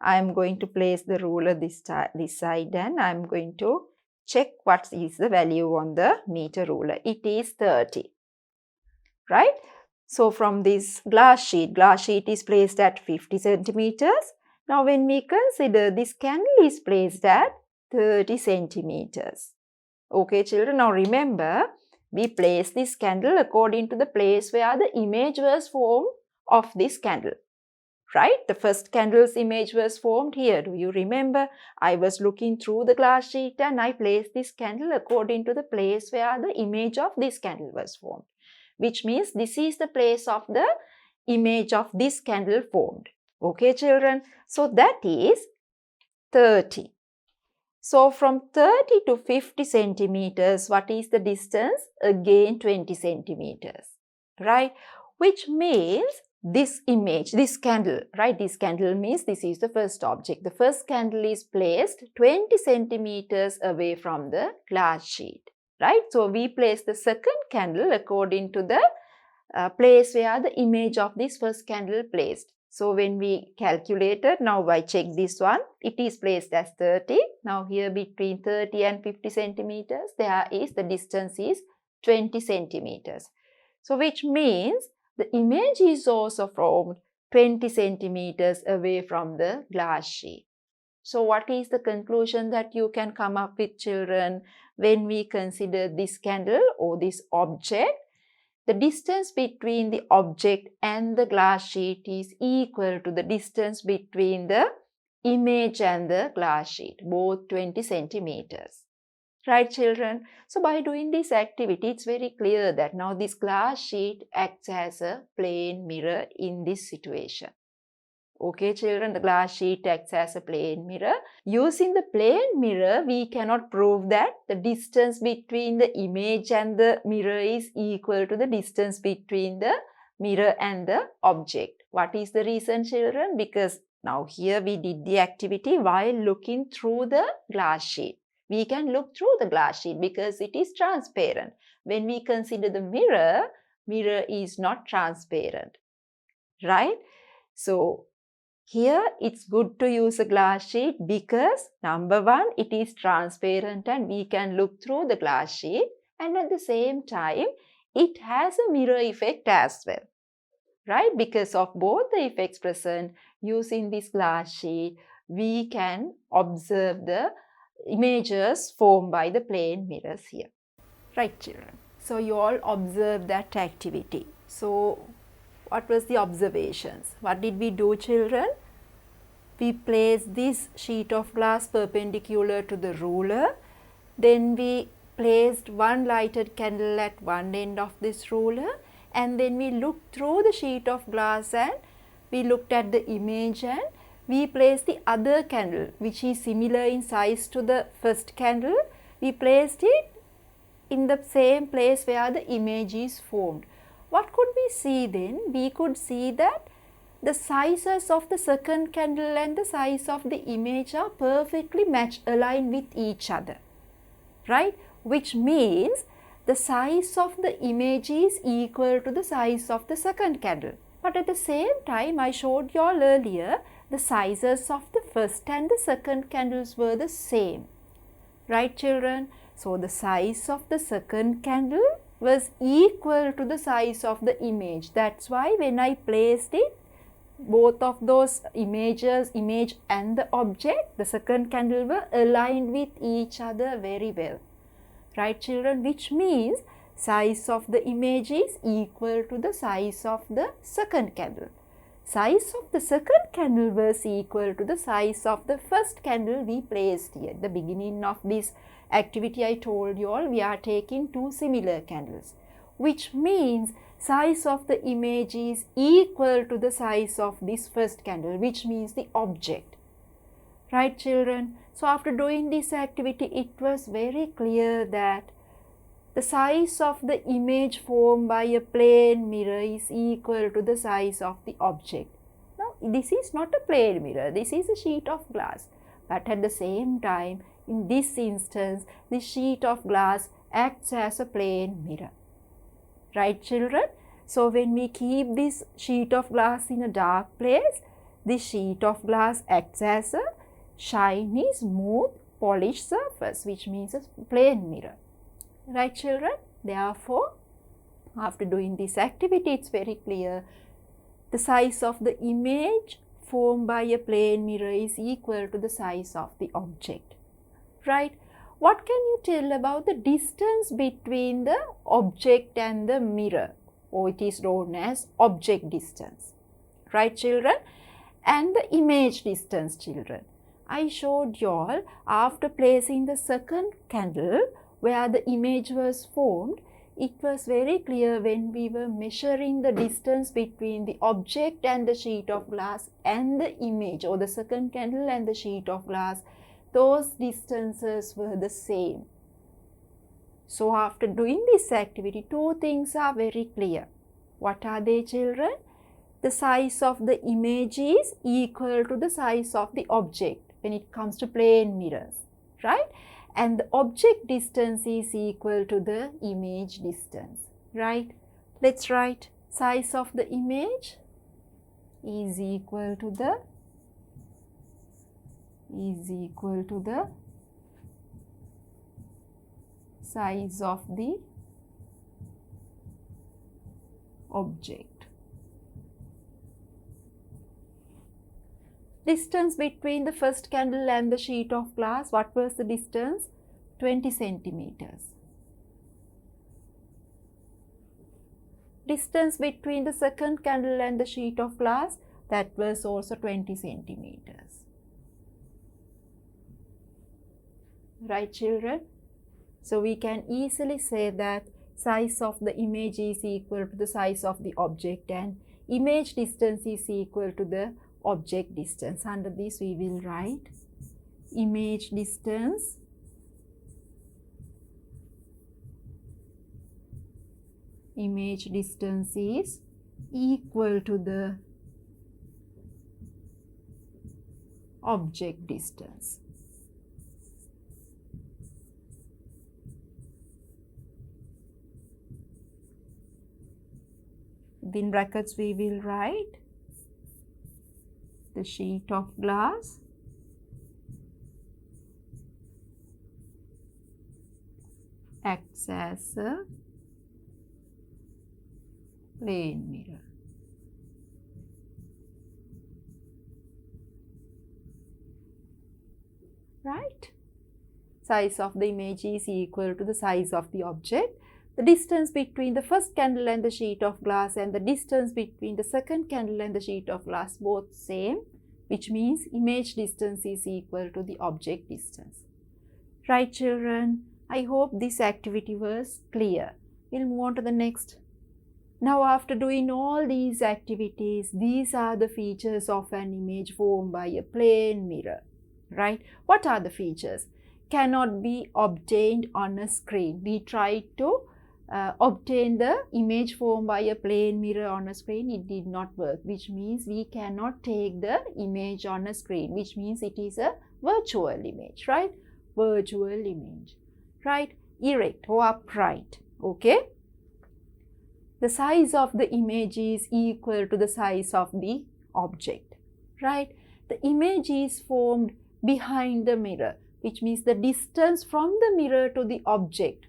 I am going to place the ruler this side and I am going to check what is the value on the meter ruler. It is 30. Right? So from this glass sheet is placed at 50 centimeters. Now when we consider this candle is placed at 30 centimeters. Okay, children, now remember, we place this candle according to the place where the image was formed of this candle. Right? The first candle's image was formed here. Do you remember? I was looking through the glass sheet and I placed this candle according to the place where the image of this candle was formed. Which means this is the place of the image of this candle formed. Okay, children? So that is 30. So from 30 to 50 centimeters, what is the distance? Again 20 centimeters. Right? Which means this image, this candle, right? This candle means this is the first object. The first candle is placed 20 centimeters away from the glass sheet. Right? So we place the second candle according to the place where the image of this first candle placed. So when we calculated, now I check this one, it is placed as 30. Now here between 30 and 50 centimeters, there is the distance is 20 centimeters. So which means the image is also formed 20 centimeters away from the glass sheet. So what is the conclusion that you can come up with, children, when we consider this candle or this object? The distance between the object and the glass sheet is equal to the distance between the image and the glass sheet, both 20 centimeters. Right, children? So by doing this activity, it's very clear that now this glass sheet acts as a plane mirror in this situation. Okay, children, the glass sheet acts as a plane mirror. Using the plane mirror, we cannot prove that the distance between the image and the mirror is equal to the distance between the mirror and the object. What is the reason, children? Because now here we did the activity while looking through the glass sheet. We can look through the glass sheet because it is transparent. When we consider the mirror, mirror is not transparent. Right? So here it's good to use a glass sheet because number one, it is transparent and we can look through the glass sheet, and at the same time it has a mirror effect as well. Right? Because of both the effects present, using this glass sheet we can observe the images formed by the plane mirrors here. Right, children? So you all observe that activity. So what was the observations? What did we do, children? We placed this sheet of glass perpendicular to the ruler. Then we placed one lighted candle at one end of this ruler, and then we looked through the sheet of glass and we looked at the image, and we placed the other candle which is similar in size to the first candle. We placed it in the same place where the image is formed. What could we see then? We could see that the sizes of the second candle and the size of the image are perfectly aligned with each other, right? Which means the size of the image is equal to the size of the second candle. But at the same time, I showed you all earlier, the sizes of the first and the second candles were the same, right children? So the size of the second candle was equal to the size of the image. That's why when I placed it, both of those images, image and the object, the second candle were aligned with each other very well, right children? Which means size of the image is equal to the size of the second candle. Size of the second candle was equal to the size of the first candle we placed here. At the beginning of this activity, I told you all we are taking two similar candles, which means size of the image is equal to the size of this first candle, which means the object, right children? So after doing this activity, it was very clear that the size of the image formed by a plane mirror is equal to the size of the object. Now, this is not a plane mirror, this is a sheet of glass. But at the same time, in this instance, the sheet of glass acts as a plane mirror. Right, children? So, when we keep this sheet of glass in a dark place, this sheet of glass acts as a shiny, smooth, polished surface, which means a plane mirror. Right children? Therefore, after doing this activity, it's very clear the size of the image formed by a plane mirror is equal to the size of the object. Right? What can you tell about the distance between the object and the mirror? Or it is known as object distance. Right children? And the image distance children. I showed you all after placing the second candle where the image was formed, it was very clear when we were measuring the distance between the object and the sheet of glass and the image, or the second candle and the sheet of glass, those distances were the same. So after doing this activity, two things are very clear. What are they children? The size of the image is equal to the size of the object when it comes to plane mirrors, right? And the object distance is equal to the image distance, right? Let's write size of the image is equal to the size of the object. Distance between the first candle and the sheet of glass, what was the distance? 20 centimeters. Distance between the second candle and the sheet of glass, that was also 20 centimeters. Right children? So we can easily say that size of the image is equal to the size of the object and image distance is equal to the object distance. Under this we will write image distance is equal to the object distance. Within brackets we will write the sheet of glass acts as a plane mirror. Right? Size of the image is equal to the size of the object. The distance between the first candle and the sheet of glass and the distance between the second candle and the sheet of glass both same, which means image distance is equal to the object distance. Right children? I hope this activity was clear. We'll move on to the next. Now after doing all these activities, these are the features of an image formed by a plane mirror. Right? What are the features? Cannot be obtained on a screen. We tried to obtain the image formed by a plane mirror on a screen, it did not work, which means we cannot take the image on a screen, which means it is a virtual image, right? Virtual image, right? Erect or upright, okay? The size of the image is equal to the size of the object, right? The image is formed behind the mirror, which means the distance from the mirror to the object,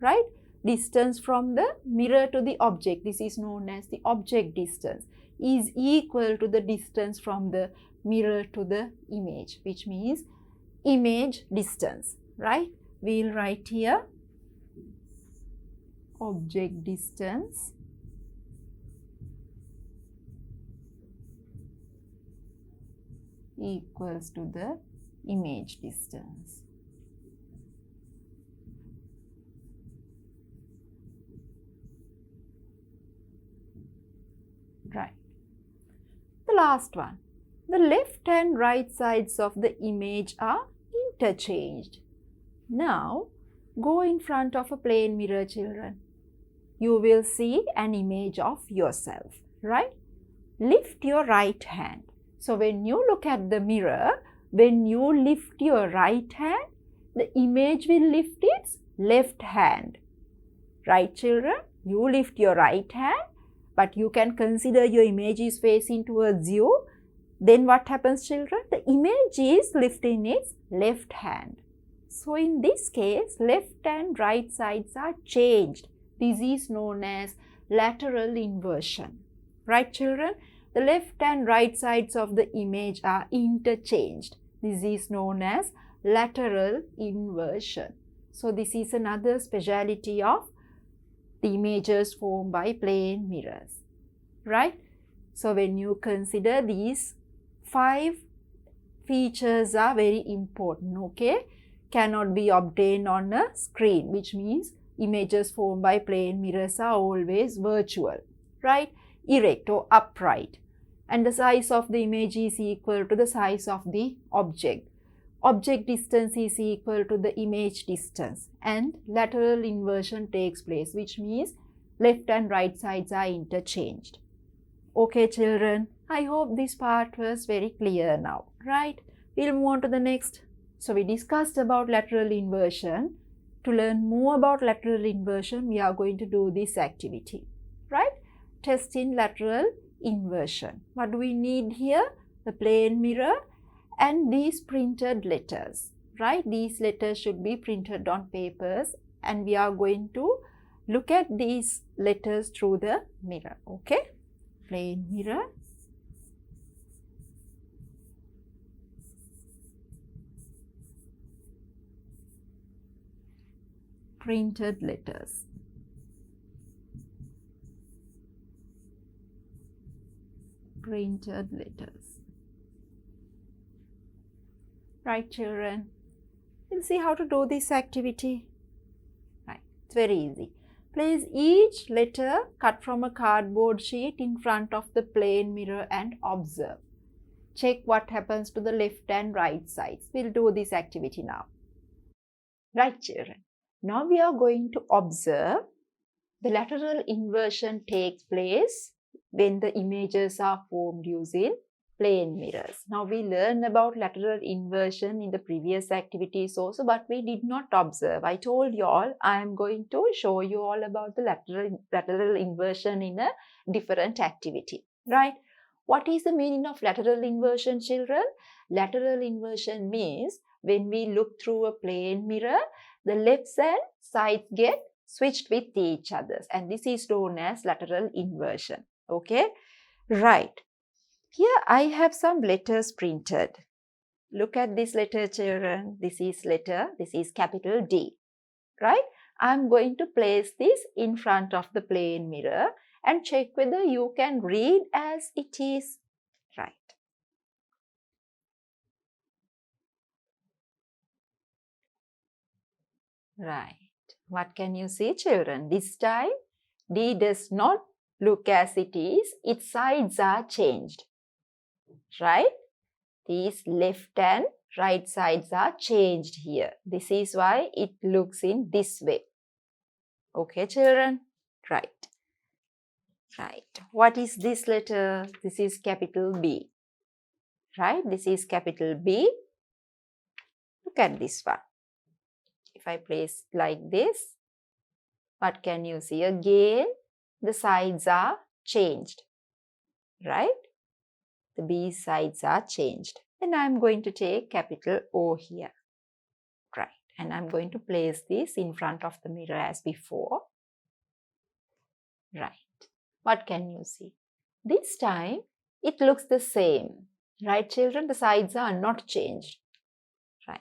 right? Distance from the mirror to the object, this is known as the object distance, is equal to the distance from the mirror to the image, which means image distance, right? We'll write here object distance equals to the image distance. Right. The last one. The left and right sides of the image are interchanged. Now, go in front of a plane mirror, children. You will see an image of yourself, right? Lift your right hand. So, when you look at the mirror, when you lift your right hand, the image will lift its left hand. Right, children? You lift your right hand, but you can consider your image is facing towards you. Then what happens, children? The image is lifting its left hand. So, in this case, left and right sides are changed. This is known as lateral inversion. Right, children? The left and right sides of the image are interchanged. This is known as lateral inversion. So, this is another speciality of the images formed by plane mirrors. Right? So, when you consider these 5 features are very important, okay? Cannot be obtained on a screen, which means images formed by plane mirrors are always virtual, right? Erect or upright. And the size of the image is equal to the size of the object. Object distance is equal to the image distance. And lateral inversion takes place, which means left and right sides are interchanged. Okay, children, I hope this part was very clear now, right? We'll move on to the next. So, we discussed about lateral inversion. To learn more about lateral inversion, we are going to do this activity, right? Test in lateral inversion. What do we need here? The plane mirror and these printed letters, right? These letters should be printed on papers and we are going to look at these letters through the mirror, okay? Plane mirror. Printed letters. Printed letters. Right, children? We'll see how to do this activity. Right, it's very easy. Place each letter cut from a cardboard sheet in front of the plane mirror and observe. Check what happens to the left and right sides. We'll do this activity now. Right, children? Now we are going to observe the lateral inversion takes place when the images are formed using plane mirrors. Now we learned about lateral inversion in the previous activities also, but we did not observe. I told you all I am going to show you all about the lateral inversion in a different activity, right? What is the meaning of lateral inversion, children? Lateral inversion means when we look through a plane mirror, the left and sides get switched with each other, and this is known as lateral inversion. Okay, right. Here I have some letters printed. Look at this letter, children. This is letter, this is capital D, right? I'm going to place this in front of the plane mirror and check whether you can read as it is, right? Right. What can you see, children? This time, D does not look as it is. Its sides are changed. Right? These left and right sides are changed here. This is why it looks in this way. Okay, children? Right. Right. What is this letter? This is capital B. Right? This is capital B. Look at this one. If I place like this, what can you see? Again, the sides are changed. Right? The B sides are changed. Then I'm going to take capital O here. Right. And I'm going to place this in front of the mirror as before. Right. What can you see? This time, it looks the same. Right, children? The sides are not changed. Right.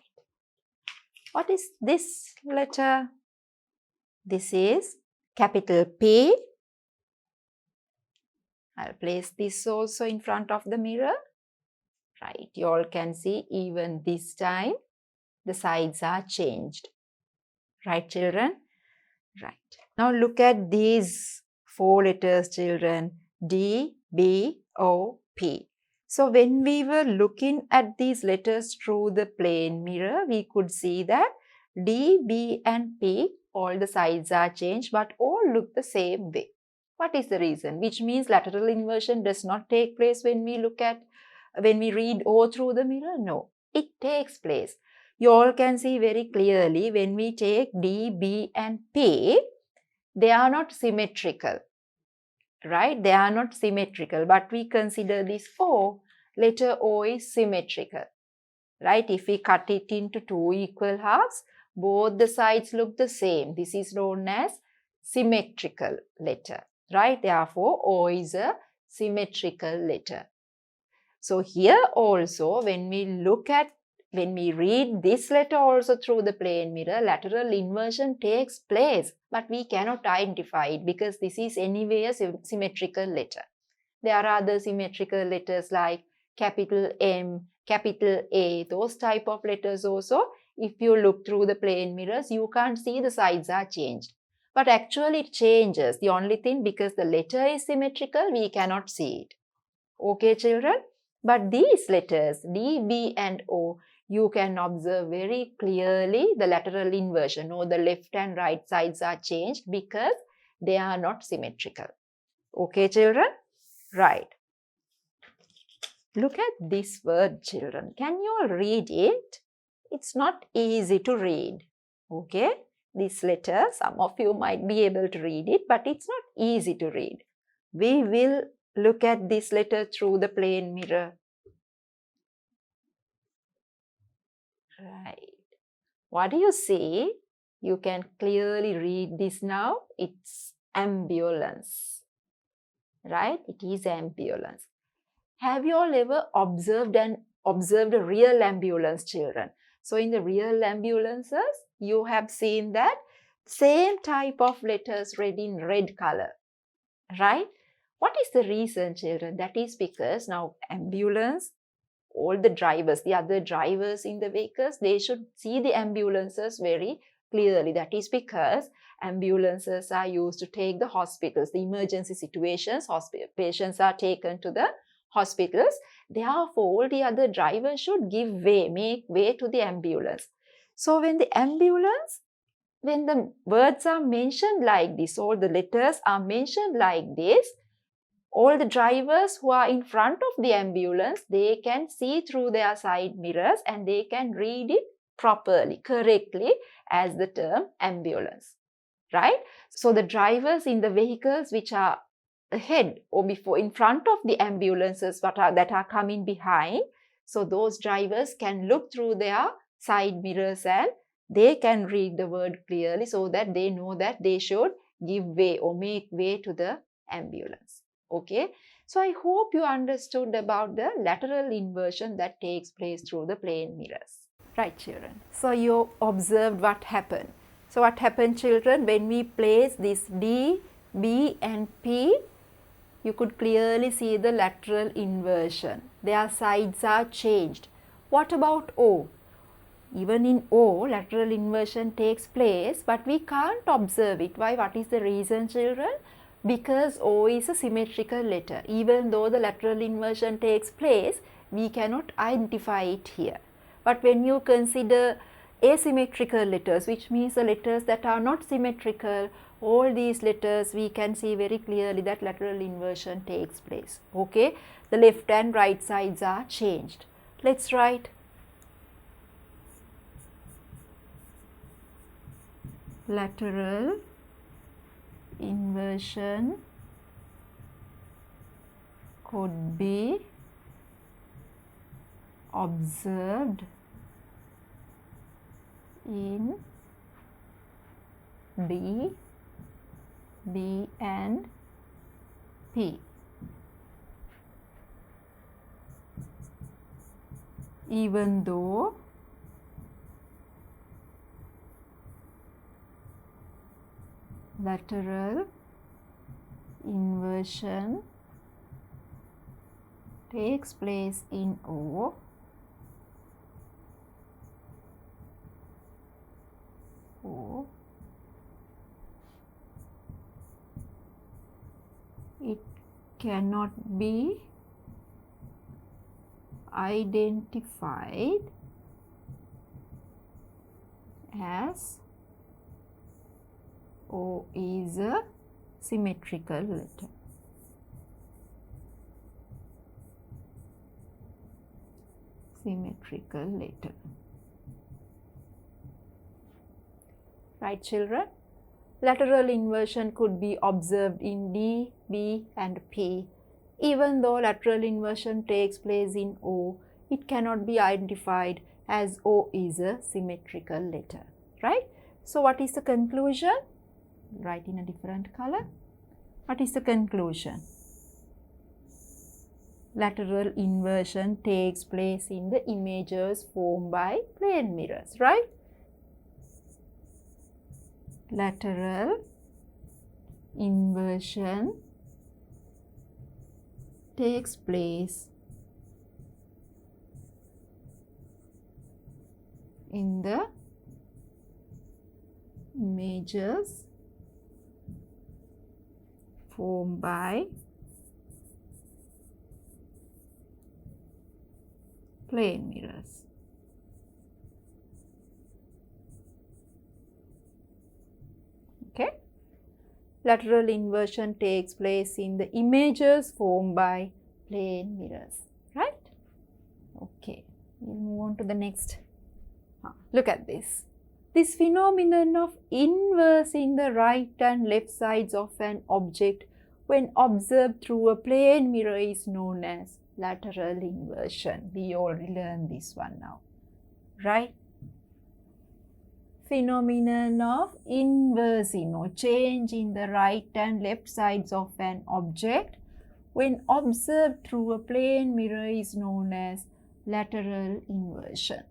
What is this letter? This is capital P. I'll place this also in front of the mirror. Right. You all can see even this time, the sides are changed. Right, children? Right. Now look at these 4 letters, children. D, B, O, P. So when we were looking at these letters through the plane mirror, we could see that D, B and P, all the sides are changed but all look the same way. What is the reason? Which means lateral inversion does not take place when we read O through the mirror? No, it takes place. You all can see very clearly when we take D, B and P, they are not symmetrical. Right? They are not symmetrical, but we consider this O. Letter O is symmetrical. Right? If we cut it into 2 equal halves, both the sides look the same. This is known as symmetrical letter. Right? Therefore, O is a symmetrical letter. So here also, when we read this letter also through the plane mirror, lateral inversion takes place, but we cannot identify it because this is anyway a symmetrical letter. There are other symmetrical letters like capital M, capital A, those type of letters also. If you look through the plane mirrors, you can't see the sides are changed. But actually it changes. The only thing, because the letter is symmetrical, we cannot see it. Okay, children? But these letters, D, B and O, you can observe very clearly the lateral inversion, or the left and right sides are changed because they are not symmetrical. Okay, children? Right. Look at this word, children. Can you all read it? It's not easy to read. Okay? This letter, some of you might be able to read it, but it's not easy to read. We will look at this letter through the plane mirror. Right. What do you see? You can clearly read this now. It's ambulance. Right? It is ambulance. Have you all ever observed a real ambulance, children? So in the real ambulances, you have seen that same type of letters read in red color. Right? What is the reason, children? That is because now ambulance, all the drivers, the other drivers in the vehicles, they should see the ambulances very clearly. That is because ambulances are used to take the hospitals, the emergency situations, patients are taken to the hospitals. Therefore, all the other drivers should give way, make way to the ambulance. So when the ambulance, when the words are mentioned like this, all the letters are mentioned like this, all the drivers who are in front of the ambulance, they can see through their side mirrors and they can read it properly, correctly as the term ambulance. Right? So the drivers in the vehicles which are ahead or before, in front of the ambulances that are coming behind, so those drivers can look through their side mirrors and they can read the word clearly so that they know that they should give way or make way to the ambulance. Okay, so I hope you understood about the lateral inversion that takes place through the plane mirrors. Right, children. So you observed what happened. So what happened, children, when we place this D, B and P, you could clearly see the lateral inversion. Their sides are changed. What about O? Even in O, lateral inversion takes place, but we can't observe it. Why? What is the reason, children? Because O is a symmetrical letter. Even though the lateral inversion takes place, we cannot identify it here. But when you consider asymmetrical letters, which means the letters that are not symmetrical. All these letters we can see very clearly that lateral inversion takes place. Okay, the left and right sides are changed. Let's write lateral inversion could be observed in D, B and P. Even though lateral inversion takes place in O, it cannot be identified as O is a symmetrical letter. Symmetrical letter. Right, children? Lateral inversion could be observed in D, B and P. Even though lateral inversion takes place in O, it cannot be identified as O is a symmetrical letter. Right? So, what is the conclusion? Write in a different color. What is the conclusion? Lateral inversion takes place in the images formed by plane mirrors, right? Lateral inversion takes place in the images formed by plane mirrors. Okay. Lateral inversion takes place in the images formed by plane mirrors. Right? Okay. We'll move on to the next. Look at this. This phenomenon of inversing the right and left sides of an object when observed through a plane mirror is known as lateral inversion. We already learned this one now, right? Phenomenon of inversing or change in the right and left sides of an object when observed through a plane mirror is known as lateral inversion,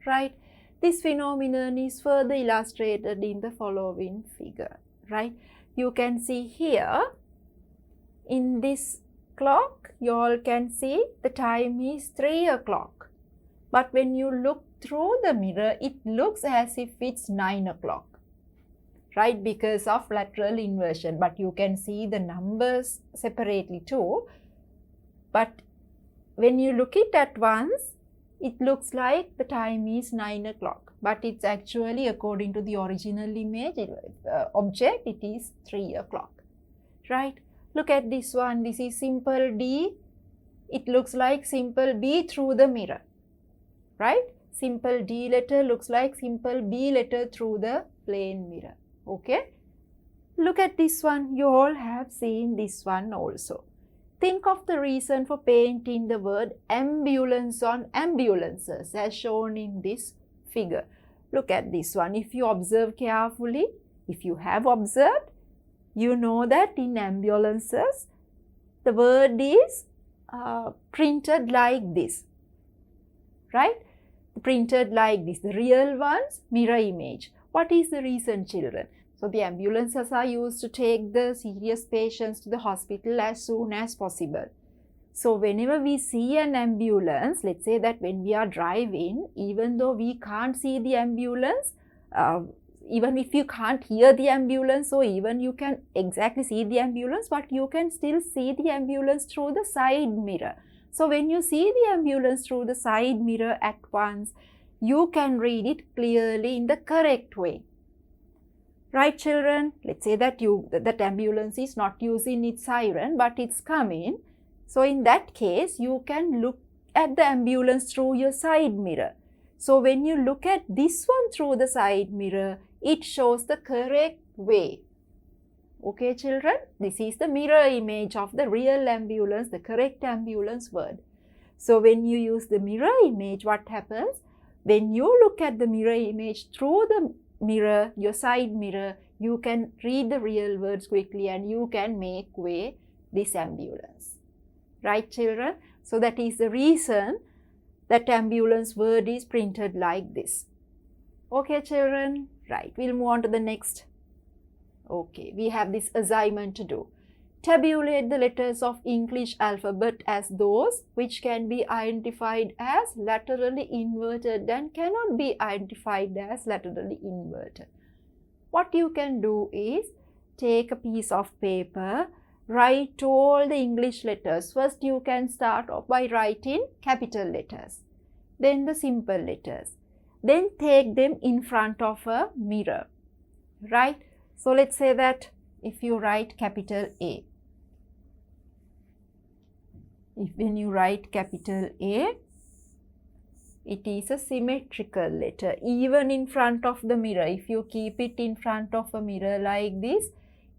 right? This phenomenon is further illustrated in the following figure, right? You can see here in this clock, you all can see the time is 3 o'clock. But when you look through the mirror, it looks as if it's 9 o'clock, right? Because of lateral inversion. But you can see the numbers separately too. But when you look it at once, it looks like the time is 9 o'clock. But it's actually, according to the original image, object, it is 3 o'clock, right? Look at this one. This is simple D. It looks like simple B through the mirror, right? Simple D letter looks like simple B letter through the plane mirror. Okay? Look at this one. You all have seen this one also. Think of the reason for painting the word ambulance on ambulances as shown in this figure. Look at this one. If you observe carefully, if you have observed, you know that in ambulances, the word is printed like this, right? Printed like this. The real ones, mirror image. What is the reason, children? So the ambulances are used to take the serious patients to the hospital as soon as possible. So whenever we see an ambulance, let's say that when we are driving, even though we can't see the ambulance, even if you can't hear the ambulance, or even you can exactly see the ambulance, but you can still see the ambulance through the side mirror. So when you see the ambulance through the side mirror at once, you can read it clearly in the correct way. Right, children? Let's say that that ambulance is not using its siren, but it's coming. So in that case, you can look at the ambulance through your side mirror. So when you look at this one through the side mirror, it shows the correct way. Okay, children? This is the mirror image of the real ambulance, the correct ambulance word. So when you use the mirror image, what happens? When you look at the mirror image through the mirror, your side mirror, you can read the real words quickly and you can make way this ambulance. Right, children? So that is the reason that ambulance word is printed like this. Okay, children? Right, we'll move on to the next. Okay, we have this assignment to do. Tabulate the letters of English alphabet as those which can be identified as laterally inverted and cannot be identified as laterally inverted. What you can do is take a piece of paper, write all the English letters. First you can start off by writing capital letters, then the simple letters. Then take them in front of a mirror, right? So let's say that if you write capital A, when you write capital A, it is a symmetrical letter. Even in front of the mirror, if you keep it in front of a mirror like this,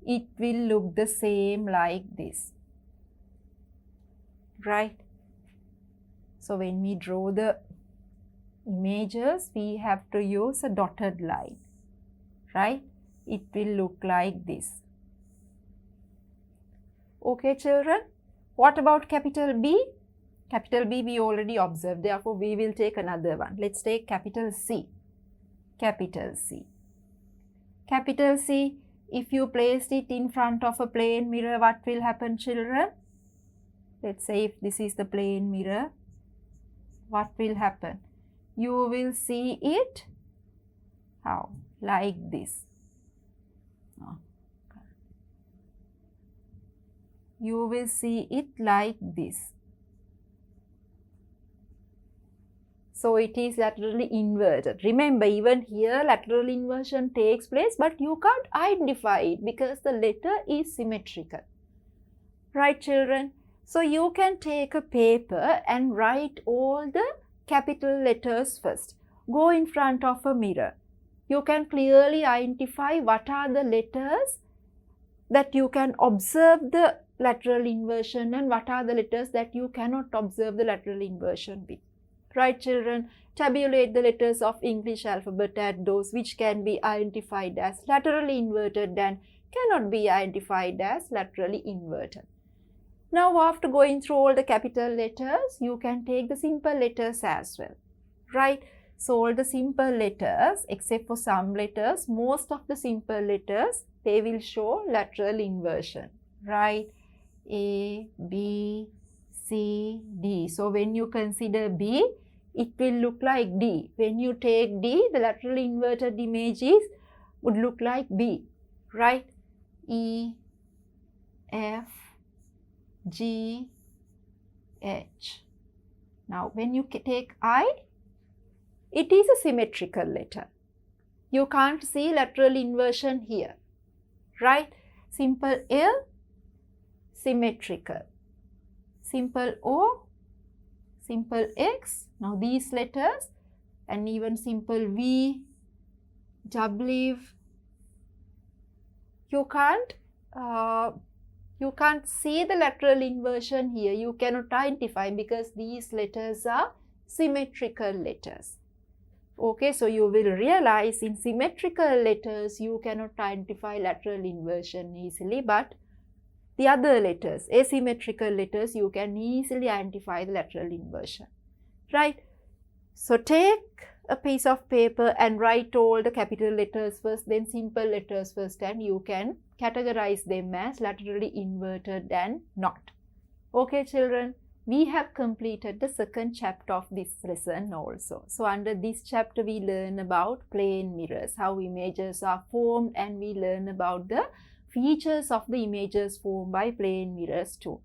it will look the same like this, right? So when we draw the images, we have to use a dotted line, right? It will look like this. Okay, children? What about capital B? Capital B we already observed, therefore we will take another one. Let's take capital C. Capital C. Capital C, if you place it in front of a plane mirror, what will happen, children? Let's say if this is the plane mirror, what will happen? You will see it how? Like this. You will see it like this. So it is laterally inverted. Remember, even here lateral inversion takes place, but you can't identify it because the letter is symmetrical. Right, children? So you can take a paper and write all the capital letters first. Go in front of a mirror. You can clearly identify what are the letters that you can observe the lateral inversion and what are the letters that you cannot observe the lateral inversion with. Right, children? Tabulate the letters of English alphabet at those which can be identified as laterally inverted and cannot be identified as laterally inverted. Now, after going through all the capital letters, you can take the simple letters as well. Right? So, all the simple letters, except for some letters, most of the simple letters, they will show lateral inversion. Right? A, B, C, D. So, when you consider B, it will look like D. When you take D, the laterally inverted images would look like B. Right? E, F, G, H. Now, when you take I, it is a symmetrical letter. You can't see lateral inversion here. Right? Simple L, symmetrical. Simple O, simple X. Now these letters and even simple V, W, you can't see the lateral inversion here. You cannot identify because these letters are symmetrical letters. Okay, so you will realize in symmetrical letters you cannot identify lateral inversion easily, but the other letters, asymmetrical letters, you can easily identify the lateral inversion. Right? So take a piece of paper and write all the capital letters first, then simple letters first, and you can categorize them as laterally inverted and not. Okay, children? We have completed the second chapter of this lesson also. So under this chapter we learn about plane mirrors, how images are formed, and we learn about the features of the images formed by plane mirrors too.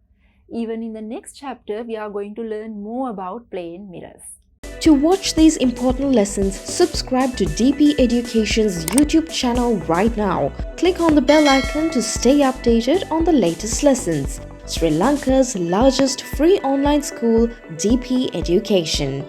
Even in the next chapter we are going to learn more about plane mirrors. To watch these important lessons, subscribe to DP Education's YouTube channel right now. Click on the bell icon to stay updated on the latest lessons. Sri Lanka's largest free online school, DP Education.